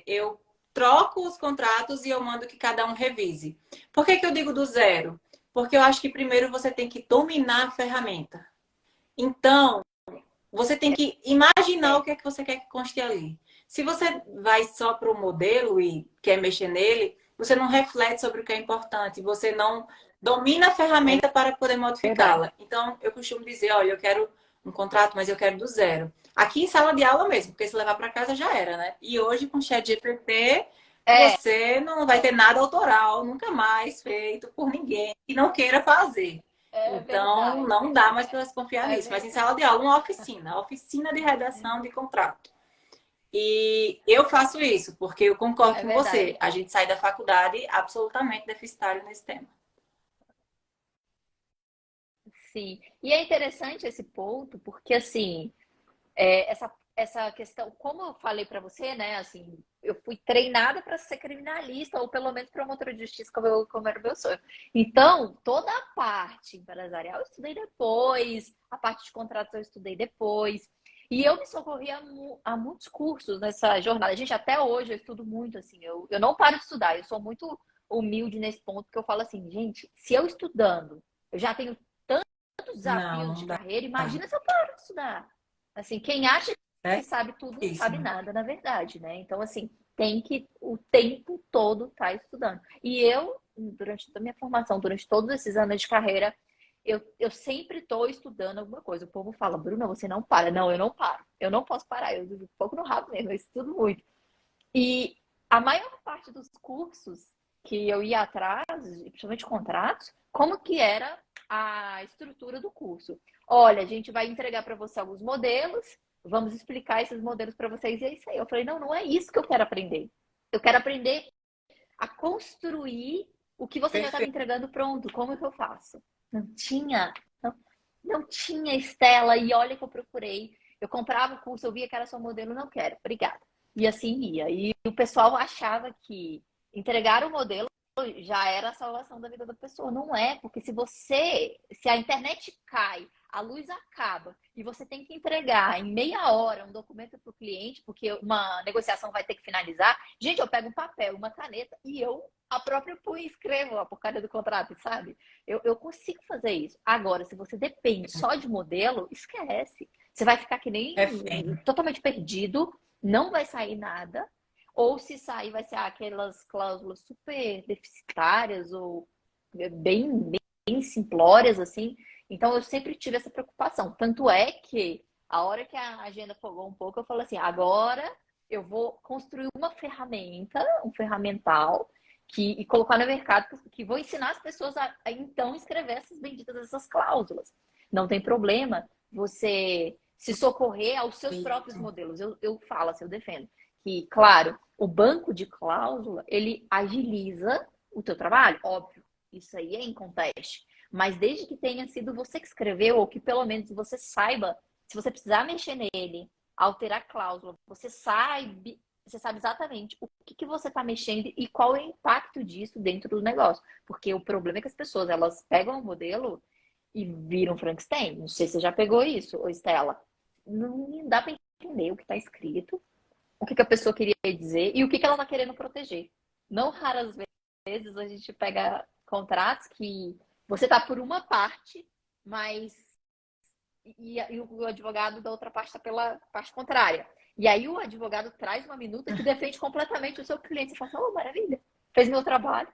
eu troco os contratos e eu mando que cada um revise. Por que que eu digo do zero? Porque eu acho que primeiro você tem que dominar a ferramenta. Então, você tem que imaginar o É, que é que você quer que conste ali. Se você vai só para o modelo e quer mexer nele, você não reflete sobre o que é importante, você não domina a é ferramenta para poder verdade. modificá-la. Então, eu costumo dizer, olha, eu quero um contrato, mas eu quero do zero. Aqui em sala de aula mesmo, porque se levar para casa já era, né? E hoje com o chat GPT, É, você não vai ter nada autoral, nunca mais feito por ninguém que não queira fazer. é Então, verdade. não dá mais para se confiar É nisso. Mas em verdade. sala de aula, uma oficina de redação de contrato. E eu faço isso, porque eu concordo É com você. verdade. A gente sai da faculdade absolutamente deficitário nesse tema. Sim. E é interessante esse ponto, porque assim, essa questão, como eu falei para você, né, assim, eu fui treinada para ser criminalista ou pelo menos promotora de justiça, como era o meu sonho. Então, toda a parte empresarial eu estudei depois, a parte de contratos eu estudei depois. E eu me socorri a muitos cursos nessa jornada. Gente, até hoje eu estudo muito, assim, eu não paro de estudar, eu sou muito humilde nesse ponto, que eu falo assim, gente, se eu estudando, eu já tenho tantos Não, desafios de não dá. carreira, imagina se eu paro de estudar. Assim, quem acha que É sabe tudo não isso. sabe nada, na verdade, né? Então, assim, tem que o tempo todo estar tá estudando. E eu, durante toda a minha formação, durante todos esses anos de carreira, eu sempre estou estudando alguma coisa. O povo fala, Bruna, você não para. Não, eu não paro. Eu não posso parar. Eu fico um pouco no rabo mesmo, eu estudo muito. E a maior parte dos cursos que eu ia atrás, principalmente contratos, como que era a estrutura do curso? Olha, a gente vai entregar para você alguns modelos, vamos explicar esses modelos para vocês e é isso aí. Eu falei, não, não é isso que eu quero aprender. Eu quero aprender a construir o que você já está me Perfeito. entregando pronto. Como que eu faço? Não tinha, não, não tinha, Estela. E olha que eu procurei. Eu comprava o curso, eu via que era só modelo, não quero, obrigada. E assim ia. E o pessoal achava que entregar o modelo já era a salvação da vida da pessoa. Não é, porque se a internet cai, a luz acaba e você tem que entregar em meia hora um documento para o cliente, porque uma negociação vai ter que finalizar. Gente, eu pego um papel, uma caneta e eu a própria punho e escrevo a porcaria do contrato, sabe? Eu consigo fazer isso. Agora, se você depende só de modelo, esquece. Você vai ficar que nem Refém. totalmente perdido, não vai sair nada. Ou se sair, vai ser aquelas cláusulas super deficitárias ou bem simplórias, assim. Então, eu sempre tive essa preocupação. Tanto é que, a hora que a agenda folgou um pouco, eu falei assim: agora eu vou construir uma ferramenta, um ferramental, e colocar no mercado, que vou ensinar as pessoas a então escrever essas benditas essas cláusulas. Não tem problema você se socorrer aos seus próprios Isso. modelos. Eu falo assim, eu defendo que, claro, o banco de cláusula, ele agiliza o teu trabalho, óbvio. Isso aí é inconteste. Mas desde que tenha sido você que escreveu, ou que pelo menos você saiba, se você precisar mexer nele, alterar a cláusula, você sabe exatamente o que você está mexendo e qual é o impacto disso dentro do negócio. Porque o problema é que as pessoas, elas pegam o modelo e viram Frankenstein. Não sei se você já pegou isso, ô Estela. Não dá para entender o que está escrito, o que a pessoa queria dizer e o que ela está querendo proteger. Não raras vezes a gente pega contratos que você está por uma parte, mas e o advogado da outra parte está pela parte contrária. E aí o advogado traz uma minuta que defende completamente o seu cliente. Você fala assim, oh, maravilha, fez meu trabalho.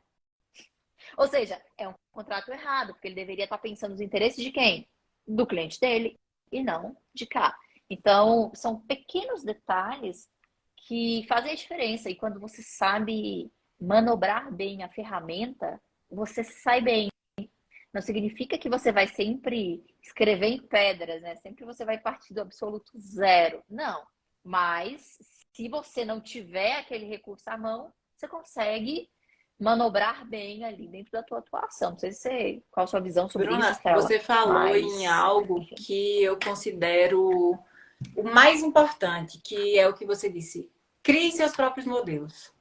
Ou seja, é um contrato errado, porque ele deveria estar pensando nos interesses de quem? Do cliente dele e não de cá. Então, são pequenos detalhes que fazem a diferença. E quando você sabe manobrar bem a ferramenta, você sai bem. Não significa que você vai sempre escrever em pedras, né? Sempre você vai partir do absoluto zero. Não. Mas se você não tiver aquele recurso à mão, você consegue manobrar bem ali dentro da tua atuação. Não sei se você, qual a sua visão sobre isso, Bruna, Estela, você falou em mas, algo enfim. que eu considero o mais importante, que é o que você disse. Crie seus próprios modelos.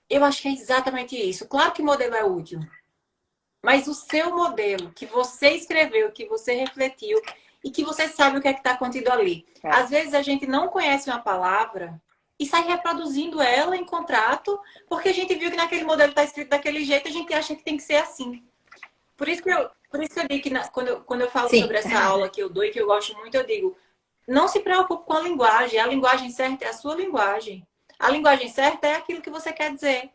Eu acho que é exatamente isso. Claro que modelo é útil, mas o seu modelo, que você escreveu, que você refletiu e que você sabe o que é que está contido ali. É. Às vezes a gente não conhece uma palavra e sai reproduzindo ela em contrato porque a gente viu que naquele modelo está escrito daquele jeito, a gente acha que tem que ser assim. Por isso que eu digo que quando eu falo Sim, sobre essa aula que eu dou e que eu gosto muito, eu digo, não se preocupe com a linguagem. A linguagem certa é a sua linguagem. A linguagem certa é aquilo que você quer dizer.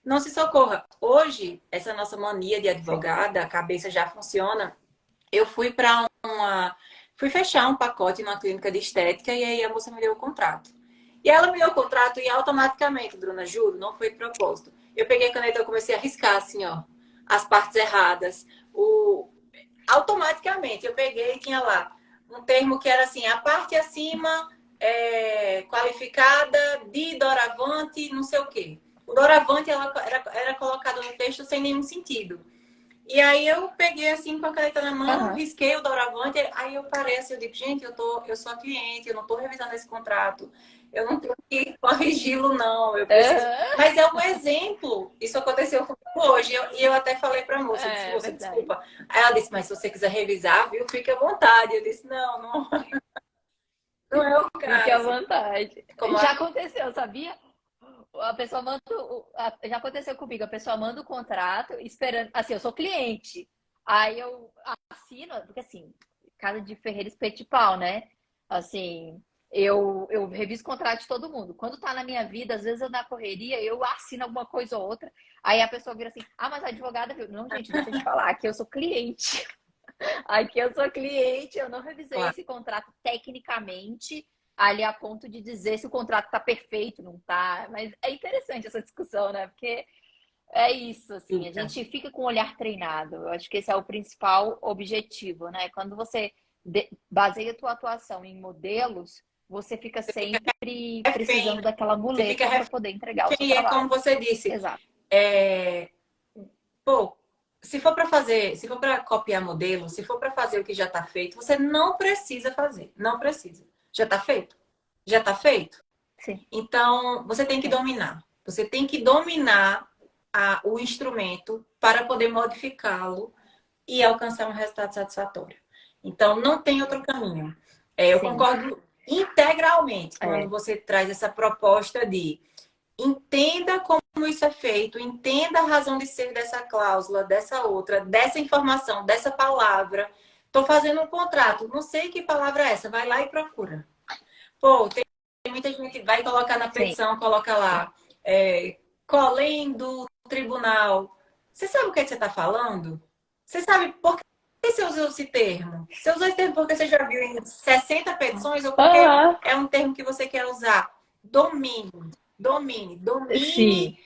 Não se socorra. Hoje, essa nossa mania de sim. advogada, a cabeça já funciona. Eu fui para fui fechar um pacote numa clínica de estética e aí a moça me deu o contrato. E ela me deu o contrato e automaticamente, Bruna, juro, não foi de propósito. Eu peguei a caneta e comecei a riscar assim, ó, as partes erradas. Automaticamente, eu peguei e tinha lá um termo que era assim, a parte acima qualificada de doravante, não sei o quê. O doravante era colocado no texto sem nenhum sentido. E aí eu peguei assim com a caneta na mão, Aham. risquei o doravante, aí eu parei assim, eu digo, gente, eu sou a cliente, eu não estou revisando esse contrato, eu não tenho que corrigi-lo, não, eu preciso. Aham. Mas é um exemplo. Isso aconteceu comigo hoje. E eu até falei para a moça, eu disse, É moça, verdade. desculpa. Aí ela disse, mas se você quiser revisar, viu, fique à vontade. Eu disse, não, não, não é o Fique à caso. vontade. Como Já a... aconteceu, sabia? A pessoa manda. Já aconteceu comigo, a pessoa manda o contrato esperando. Assim, eu sou cliente. Aí eu assino, porque assim, casa de ferreiro espeto de pau, né? Assim, eu reviso o contrato de todo mundo. Quando tá na minha vida, às vezes eu na correria, eu assino alguma coisa ou outra. Aí a pessoa vira assim: ah, mas a advogada viu. Não, gente, deixa eu te falar, aqui eu sou cliente. Aqui eu sou cliente, eu não revisei Claro, esse contrato tecnicamente, ali a ponto de dizer se o contrato está perfeito, não está. Mas é interessante essa discussão, né? Porque é isso, assim, a fica. gente fica com o olhar treinado. Eu acho que esse é o principal objetivo, né? Quando você baseia a tua atuação em modelos, você fica Você fica sempre refém, precisando daquela você fica muleta para poder entregar o seu refém. É como trabalho. você disse. Exato. É, pô, se for para fazer, se for para copiar modelo, se for para fazer o que já está feito, você não precisa fazer. Não precisa. Já está feito? Já está feito? Sim, Então, você tem que sim, dominar. Você tem que dominar o instrumento para poder modificá-lo e alcançar um resultado satisfatório. Então, não tem outro caminho. Eu sim. concordo integralmente quando É, você traz essa proposta de entenda como isso é feito, entenda a razão de ser dessa cláusula, dessa outra, dessa informação, dessa palavra. Estou fazendo um contrato, não sei que palavra é essa, vai lá e procura. Pô, tem muita gente que vai colocar na sim. petição, coloca lá, colém do tribunal. Você sabe o que, é que você está falando? Você sabe por que você usou esse termo? Você usou esse termo porque você já viu em 60 petições ou porque Aham. é um termo que você quer usar? Domine, domine, domine. Sim,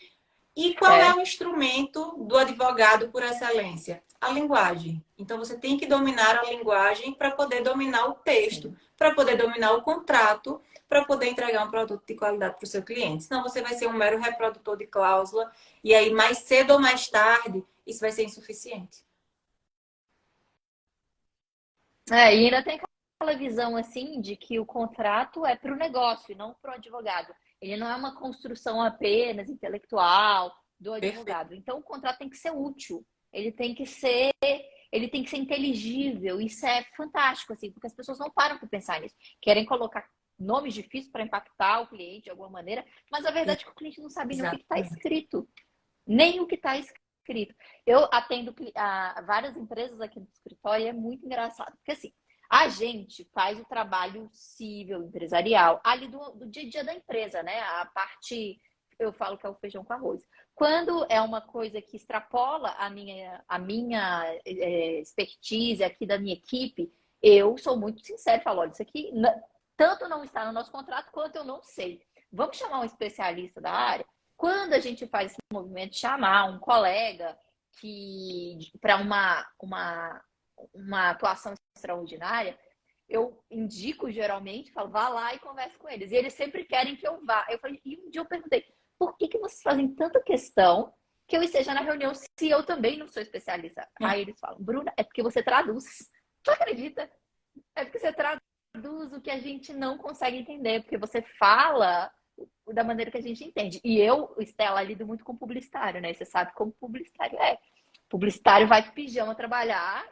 E qual é é. o instrumento do advogado por excelência? A linguagem. Então você tem que dominar a linguagem para poder dominar o texto, Sim. para poder dominar o contrato, para poder entregar um produto de qualidade para o seu cliente. Senão você vai ser um mero reprodutor de cláusula e aí mais cedo ou mais tarde isso vai ser insuficiente. É, e ainda tem aquela visão assim de que o contrato é para o negócio e não para o advogado. Ele não é uma construção apenas intelectual do Perfeito. advogado. Então o contrato tem que ser útil, ele tem que ser inteligível. Isso é fantástico, assim, porque as pessoas não param para pensar nisso. Querem colocar nomes difíceis para impactar o cliente de alguma maneira, mas a verdade é que o cliente não sabe nem o que está Exatamente. escrito. Nem o que está escrito. Eu atendo a várias empresas aqui no escritório e é muito engraçado, porque assim, a gente faz o trabalho civil, empresarial, ali do dia a dia da empresa, né? A parte, eu falo que é o feijão com arroz. Quando é uma coisa que extrapola a minha expertise aqui da minha equipe, eu sou muito sincero e falo, olha, isso aqui tanto não está no nosso contrato quanto eu não sei. Vamos chamar um especialista da área? Quando a gente faz esse movimento de chamar um colega que para uma atuação extraordinária, eu indico geralmente, falo, vá lá e converse com eles. E eles sempre querem que eu vá. Eu falei, e um dia eu perguntei, por que vocês fazem tanta questão que eu esteja na reunião se eu também não sou especialista? Aí eles falam, Bruna, é porque você traduz. Tu acredita? É porque você traduz o que a gente não consegue entender, porque você fala da maneira que a gente entende. E eu, Estela, lido muito com publicitário, né? Você sabe como publicitário é. Publicitário vai de pijama trabalhar,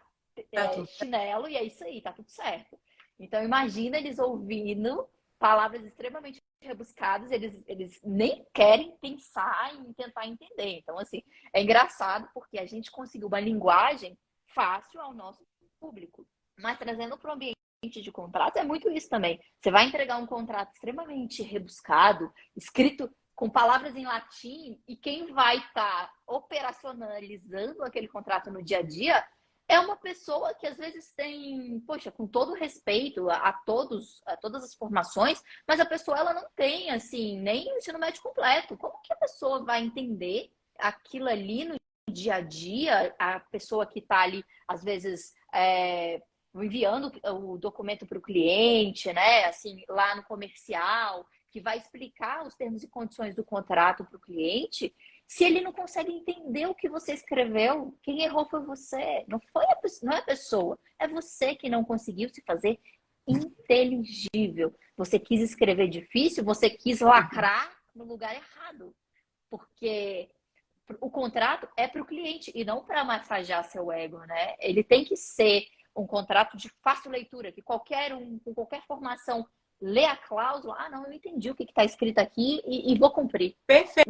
Tá tudo. chinelo, e é isso aí, tá tudo certo. Então, imagina eles ouvindo palavras extremamente rebuscadas, eles nem querem pensar em tentar entender. Então, assim, é engraçado porque a gente conseguiu uma linguagem fácil ao nosso público, mas trazendo para o ambiente de contrato é muito isso também. Você vai entregar um contrato extremamente rebuscado, escrito com palavras em latim, e quem vai estar operacionalizando aquele contrato no dia a dia é uma pessoa que às vezes tem, poxa, com todo respeito a todas as formações, mas a pessoa ela não tem assim nem o ensino médio completo. Como que a pessoa vai entender aquilo ali no dia a dia? A pessoa que está ali às vezes enviando o documento para o cliente, né? Assim, lá no comercial, que vai explicar os termos e condições do contrato para o cliente. Se ele não consegue entender o que você escreveu, quem errou foi você. Não foi não é a pessoa. É você que não conseguiu se fazer inteligível. Você quis escrever difícil, você quis lacrar no lugar errado. Porque o contrato é para o cliente e não para massagear seu ego, né? Ele tem que ser um contrato de fácil leitura, que qualquer um, com qualquer formação, lê a cláusula, ah, não, eu entendi o que está escrito aqui e vou cumprir. Você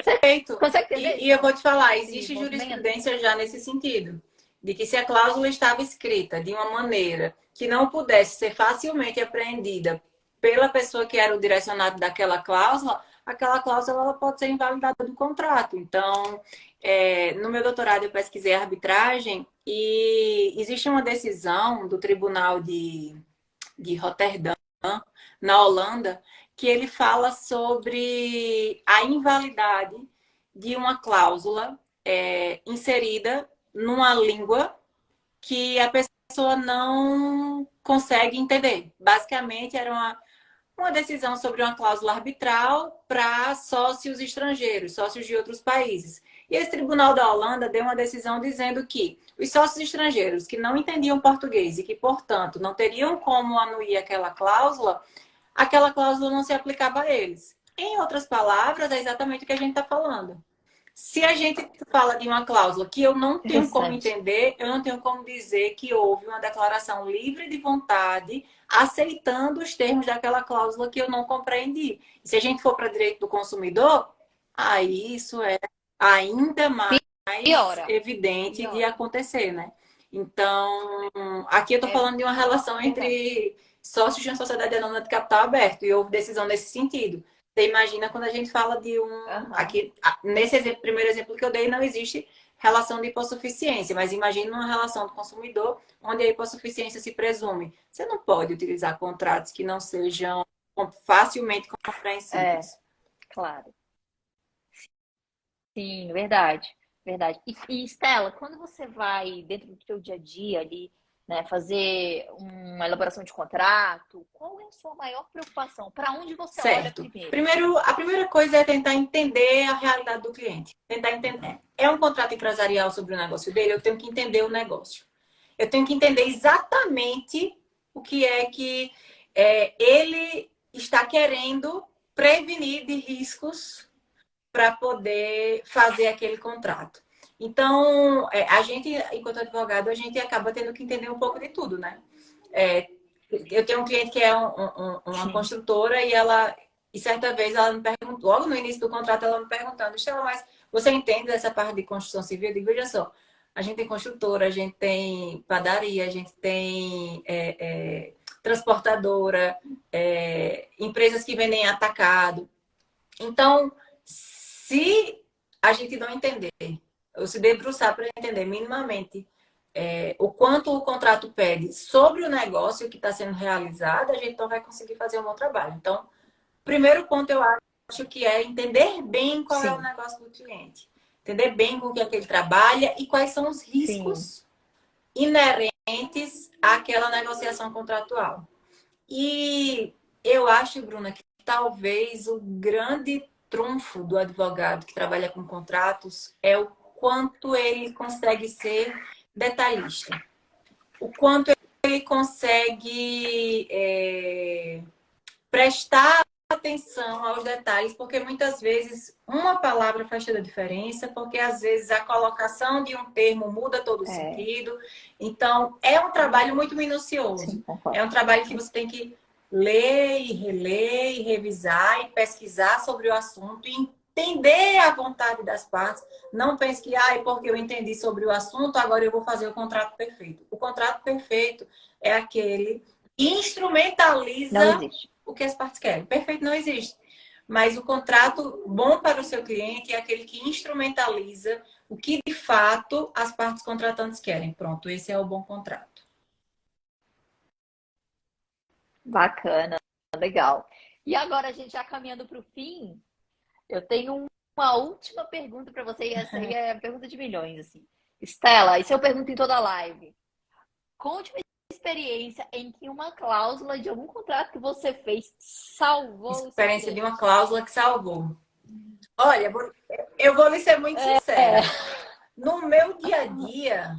Perfeito. consegue entender E eu vou te falar, esse existe movimento? jurisprudência já nesse sentido, de que se a cláusula estava escrita de uma maneira que não pudesse ser facilmente apreendida pela pessoa que era o direcionado daquela cláusula, aquela cláusula ela pode ser invalidada do contrato. Então, no meu doutorado eu pesquisei arbitragem e existe uma decisão do Tribunal de Roterdã, na Holanda, que ele fala sobre a invalidade de uma cláusula inserida numa língua que a pessoa não consegue entender. Basicamente, era uma decisão sobre uma cláusula arbitral para sócios estrangeiros, sócios de outros países. E esse tribunal da Holanda deu uma decisão dizendo que os sócios estrangeiros que não entendiam português e que, portanto, não teriam como anuir aquela cláusula não se aplicava a eles. Em outras palavras, é exatamente o que a gente está falando. Se a gente fala de uma cláusula que eu não tenho como Interessante. entender, eu não tenho como dizer que houve uma declaração livre de vontade aceitando os termos daquela cláusula que eu não compreendi. E se a gente for para direito do consumidor, aí isso é ainda mais Piora. evidente de Piora. acontecer, né? Então, aqui eu estou É falando de uma relação verdade. entre sócios de uma sociedade anônima de capital aberto e houve decisão nesse sentido. Você imagina quando a gente fala de um. Aham. Aqui, nesse exemplo, primeiro exemplo que eu dei, não existe relação de hipossuficiência, mas imagine uma relação do consumidor onde a hipossuficiência se presume. Você não pode utilizar contratos que não sejam facilmente É, compreensíveis. claro. Sim, verdade, verdade. E Estela, quando você vai dentro do teu dia a dia ali, né, fazer uma elaboração de contrato, qual é a sua maior preocupação? Para onde você olha Certo. primeiro? Primeiro, a primeira coisa é tentar entender a realidade do cliente. Tentar entender. É um contrato empresarial sobre o negócio dele, eu tenho que entender o negócio. Eu tenho que entender exatamente o que é que ele está querendo prevenir de riscos para poder fazer aquele contrato. Então, a gente, enquanto advogado, a gente acaba tendo que entender um pouco de tudo, né? É, eu tenho um cliente que é uma Sim. construtora e certa vez ela me perguntou, logo no início do contrato, ela me perguntando, Estela, mas você entende dessa parte de construção civil? Eu digo, veja só, a gente tem construtora, a gente tem padaria, a gente tem transportadora, empresas que vendem atacado. Então, se a gente não entender, ou se debruçar para entender minimamente o quanto o contrato pede sobre o negócio que está sendo realizado, a gente não vai conseguir fazer um bom trabalho. Então, primeiro ponto eu acho que é entender bem qual é o Sim, negócio do cliente. Entender bem com o que é que ele trabalha e quais são os sim. riscos inerentes àquela negociação contratual. E eu acho, Bruna, que talvez o grande trunfo do advogado que trabalha com contratos é o quanto ele consegue ser detalhista, o quanto ele consegue prestar atenção aos detalhes, porque muitas vezes uma palavra faz toda a diferença, porque às vezes a colocação de um termo muda todo o É, sentido. Então, é um trabalho muito minucioso. sim, É concordo. um trabalho que você tem que ler e reler e revisar e pesquisar sobre o assunto e entender a vontade das partes. Não pense que, porque eu entendi sobre o assunto, agora eu vou fazer o contrato perfeito. O contrato perfeito é aquele que Não instrumentaliza existe. o que as partes querem. Perfeito não existe. Mas o contrato bom para o seu cliente é aquele que instrumentaliza o que de fato as partes contratantes querem. Pronto, esse é o bom contrato. Bacana, legal. E agora, a gente já caminhando para o fim, eu tenho uma última pergunta para você, e essa aí é a pergunta de milhões, assim. Estela, isso eu pergunto em toda live. Conte uma experiência em que uma cláusula de algum contrato que você fez salvou o seu Experiência de uma cliente. cláusula que salvou. Olha, eu vou lhe ser muito É. sincera. No meu dia a dia,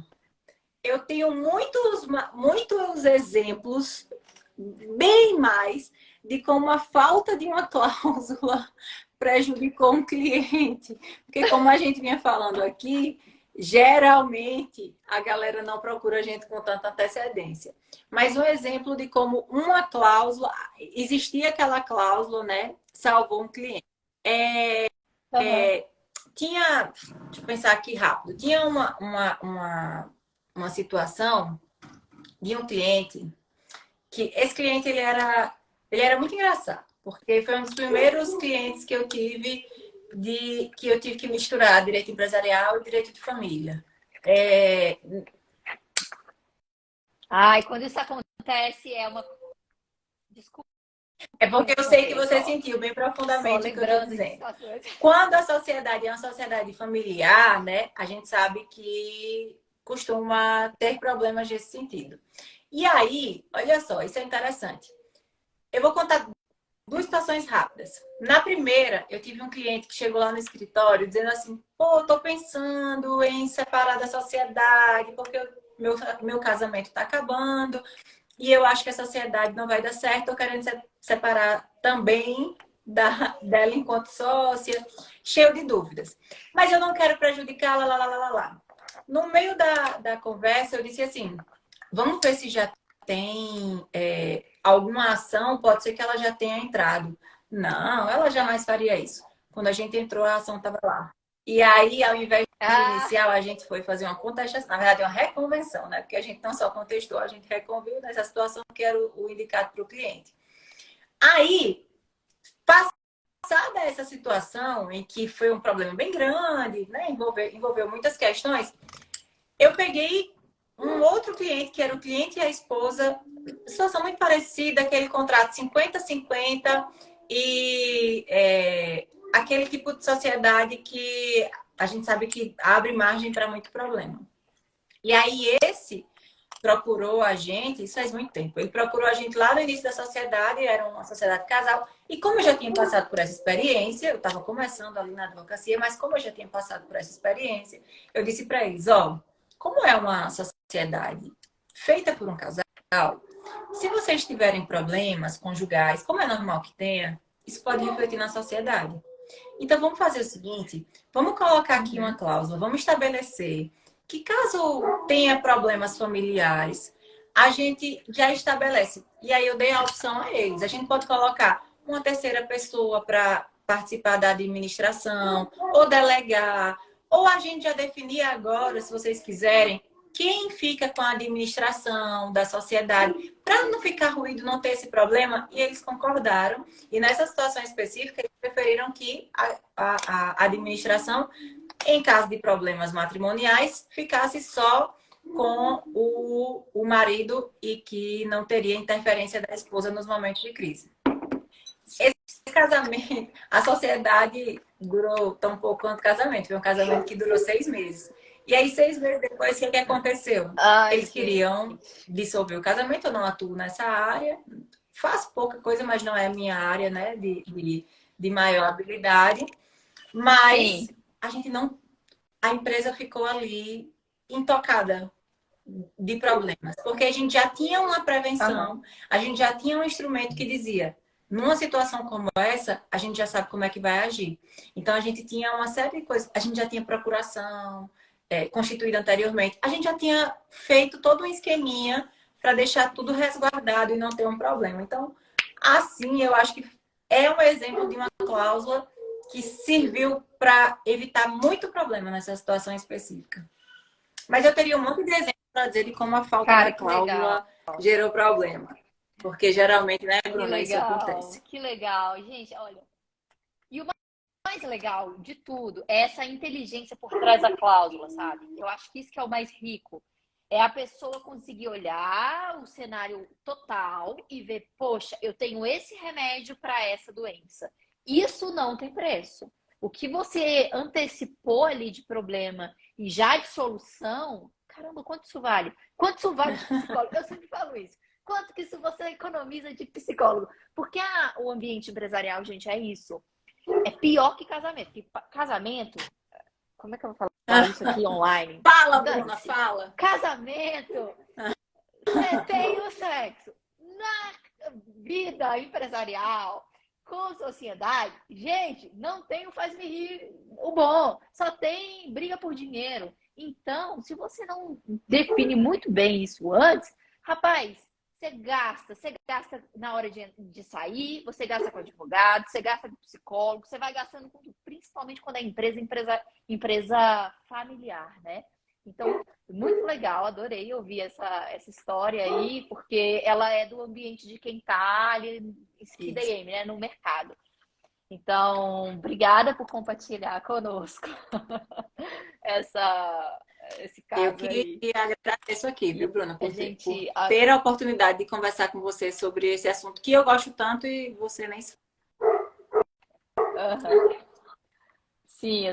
eu tenho muitos exemplos, bem mais, de como a falta de uma cláusula prejudicou um cliente. Porque, como a gente vinha falando aqui, geralmente a galera não procura a gente com tanta antecedência. Mas um exemplo de como uma cláusula, existia aquela cláusula, né? Salvou um cliente. Aham. Tinha, deixa eu pensar aqui rápido, tinha uma situação de um cliente que esse cliente ele era muito engraçado, porque foi um dos primeiros clientes que eu tive que eu tive que misturar direito empresarial e direito de família. É, Ai, quando isso acontece, é uma. Desculpa é porque eu sei que interromper, você sentiu bem só profundamente o que eu estou lembrando de dizendo. situações. Quando a sociedade é uma sociedade familiar, né, a gente sabe que costuma ter problemas nesse sentido. E aí, olha só, isso é interessante. Eu vou contar duas situações rápidas. Na primeira, eu tive um cliente que chegou lá no escritório dizendo assim: pô, tô pensando em separar da sociedade porque meu casamento está acabando e eu acho que a sociedade não vai dar certo. Tô querendo separar também dela enquanto sócia, cheio de dúvidas. Mas eu não quero prejudicar, lá. No meio da conversa, eu disse assim: vamos ver se já tem alguma ação, pode ser que ela já tenha entrado. Não, ela jamais faria isso. Quando a gente entrou, a ação estava lá. E aí, ao invés de Ah, inicial, a gente foi fazer uma contestação, na verdade, uma reconvenção, né? Porque a gente não só contestou, a gente reconviu nessa situação que era o indicado para o cliente. Aí, passada essa situação, em que foi um problema bem grande, né? Envolveu muitas questões, eu peguei um outro cliente, que era o cliente e a esposa, situação muito parecida, aquele contrato 50-50 e aquele tipo de sociedade que a gente sabe que abre margem para muito problema. E aí esse procurou a gente, isso faz muito tempo, ele procurou a gente lá no início da sociedade, era uma sociedade casal, e como eu já tinha passado por essa experiência, eu estava começando ali na advocacia, mas como eu já tinha passado por essa experiência, eu disse para eles, ó, como é uma sociedade feita por um casal, se vocês tiverem problemas conjugais, como é normal que tenha, isso pode refletir na sociedade. Então vamos fazer o seguinte, vamos colocar aqui uma uhum. cláusula, vamos estabelecer que caso tenha problemas familiares, a gente já estabelece. E aí eu dei a opção a eles. A gente pode colocar uma terceira pessoa para participar da administração, ou delegar, ou a gente já definir agora, se vocês quiserem, quem fica com a administração da sociedade, para não ficar ruído, não ter esse problema, e eles concordaram. E nessa situação específica, eles preferiram que a administração, em caso de problemas matrimoniais, ficasse só com o marido e que não teria interferência da esposa nos momentos de crise. Esse casamento, a sociedade durou tão pouco quanto o casamento. Foi um casamento que durou 6 meses. E aí, 6 meses depois, o que aconteceu? Ai, Eles gente. queriam dissolver o casamento. Eu não atuo nessa área. Faço pouca coisa, mas não é a minha área, né? De maior habilidade. Mas Sim. a gente não. A empresa ficou ali intocada de problemas, porque a gente já tinha uma Aham. prevenção, a gente já tinha um instrumento que dizia, numa situação como essa, a gente já sabe como é que vai agir. Então a gente tinha uma série de coisas, a gente já tinha procuração constituída anteriormente, a gente já tinha feito todo um esqueminha para deixar tudo resguardado e não ter um problema. Então, assim, eu acho que é um exemplo de uma cláusula que serviu para evitar muito problema nessa situação específica. Mas eu teria um monte de exemplos para dizer de como a falta da Cara, que legal. cláusula gerou problema. Porque geralmente, né, Que Bruna, isso legal. acontece. Que legal. Gente, olha. E o mais legal de tudo é essa inteligência por trás da cláusula, sabe? Eu acho que isso que é o mais rico. É a pessoa conseguir olhar o cenário total e ver, poxa, eu tenho esse remédio para essa doença. Isso não tem preço. O que você antecipou ali de problema e já de solução, caramba, quanto isso vale? Quanto isso vale de psicólogo? Eu sempre falo isso. Quanto que isso você economiza de psicólogo? Porque o ambiente empresarial, gente, é isso. É pior que casamento. Porque casamento, como é que eu vou falar isso aqui online? Fala, Bruna, Dane-se. fala. Casamento, você tem o sexo. Na vida empresarial, com sociedade, gente, não tem o faz-me rir o bom. Só tem briga por dinheiro. Então, se você não define muito bem isso antes, rapaz, você gasta na hora de sair, você gasta com advogado, você gasta com psicólogo, você vai gastando com tudo, principalmente quando é empresa familiar, né? Então, muito legal, adorei ouvir essa história aí, porque ela é do ambiente de quem está ali em Speed Isso. AM, né, no mercado. Então, obrigada por compartilhar conosco essa, esse Eu caso que aí. agradeço aqui, viu, E Bruna, a por gente. ter a oportunidade de conversar com você sobre esse assunto que eu gosto tanto e você nem sabe. Aham. Sim,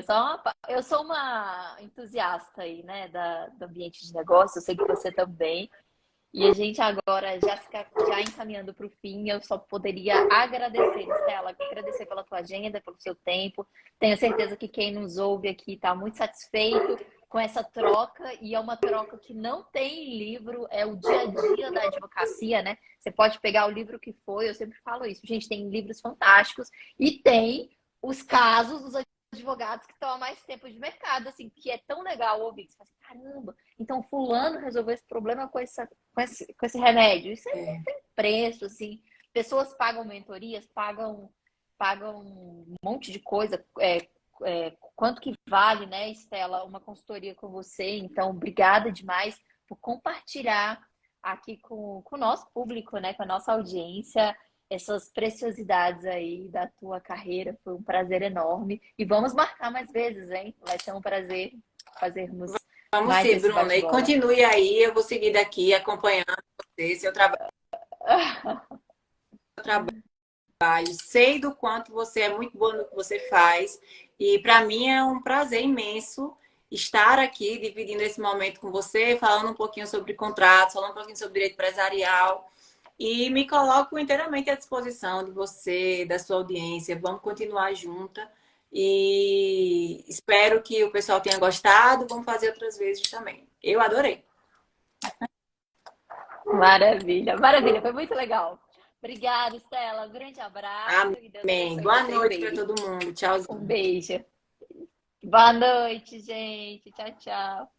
eu sou uma entusiasta aí, né, do ambiente de negócio, eu sei que você também. E a gente agora, já encaminhando para o fim, eu só poderia agradecer, Estela, agradecer pela tua agenda, pelo seu tempo. Tenho certeza que quem nos ouve aqui está muito satisfeito com essa troca, e é uma troca que não tem livro, é o dia a dia da advocacia, né? Você pode pegar o livro que foi, eu sempre falo isso, gente, tem livros fantásticos e tem os casos dos advogados que estão há mais tempo de mercado, assim, que é tão legal ouvir. Você fala assim, caramba, então fulano resolveu esse problema com esse remédio. Isso não É, tem preço, assim. Pessoas pagam mentorias, pagam um monte de coisa. Quanto que vale, né, Estela, uma consultoria com você? Então, obrigada demais por compartilhar aqui com o nosso público, né, com a nossa audiência, essas preciosidades aí da tua carreira. Foi um prazer enorme. E vamos marcar mais vezes, hein? Vai ser um prazer fazermos vamos mais sim, esse Bruna. E bate-bola. continue aí, eu vou seguir daqui acompanhando você, seu trabalho. Sei do quanto você é muito boa no que você faz. E para mim é um prazer imenso estar aqui dividindo esse momento com você, falando um pouquinho sobre contratos, falando um pouquinho sobre direito empresarial. E me coloco inteiramente à disposição de você, da sua audiência. Vamos continuar junta. E espero que o pessoal tenha gostado. Vamos fazer outras vezes também. Eu adorei. Maravilha, maravilha, foi muito legal. Obrigada, Estela. Um grande abraço e Deus Amém. abençoe Boa você, noite para baby. todo mundo. Um Tchauzinho. beijo. Boa noite, gente. Tchau, tchau.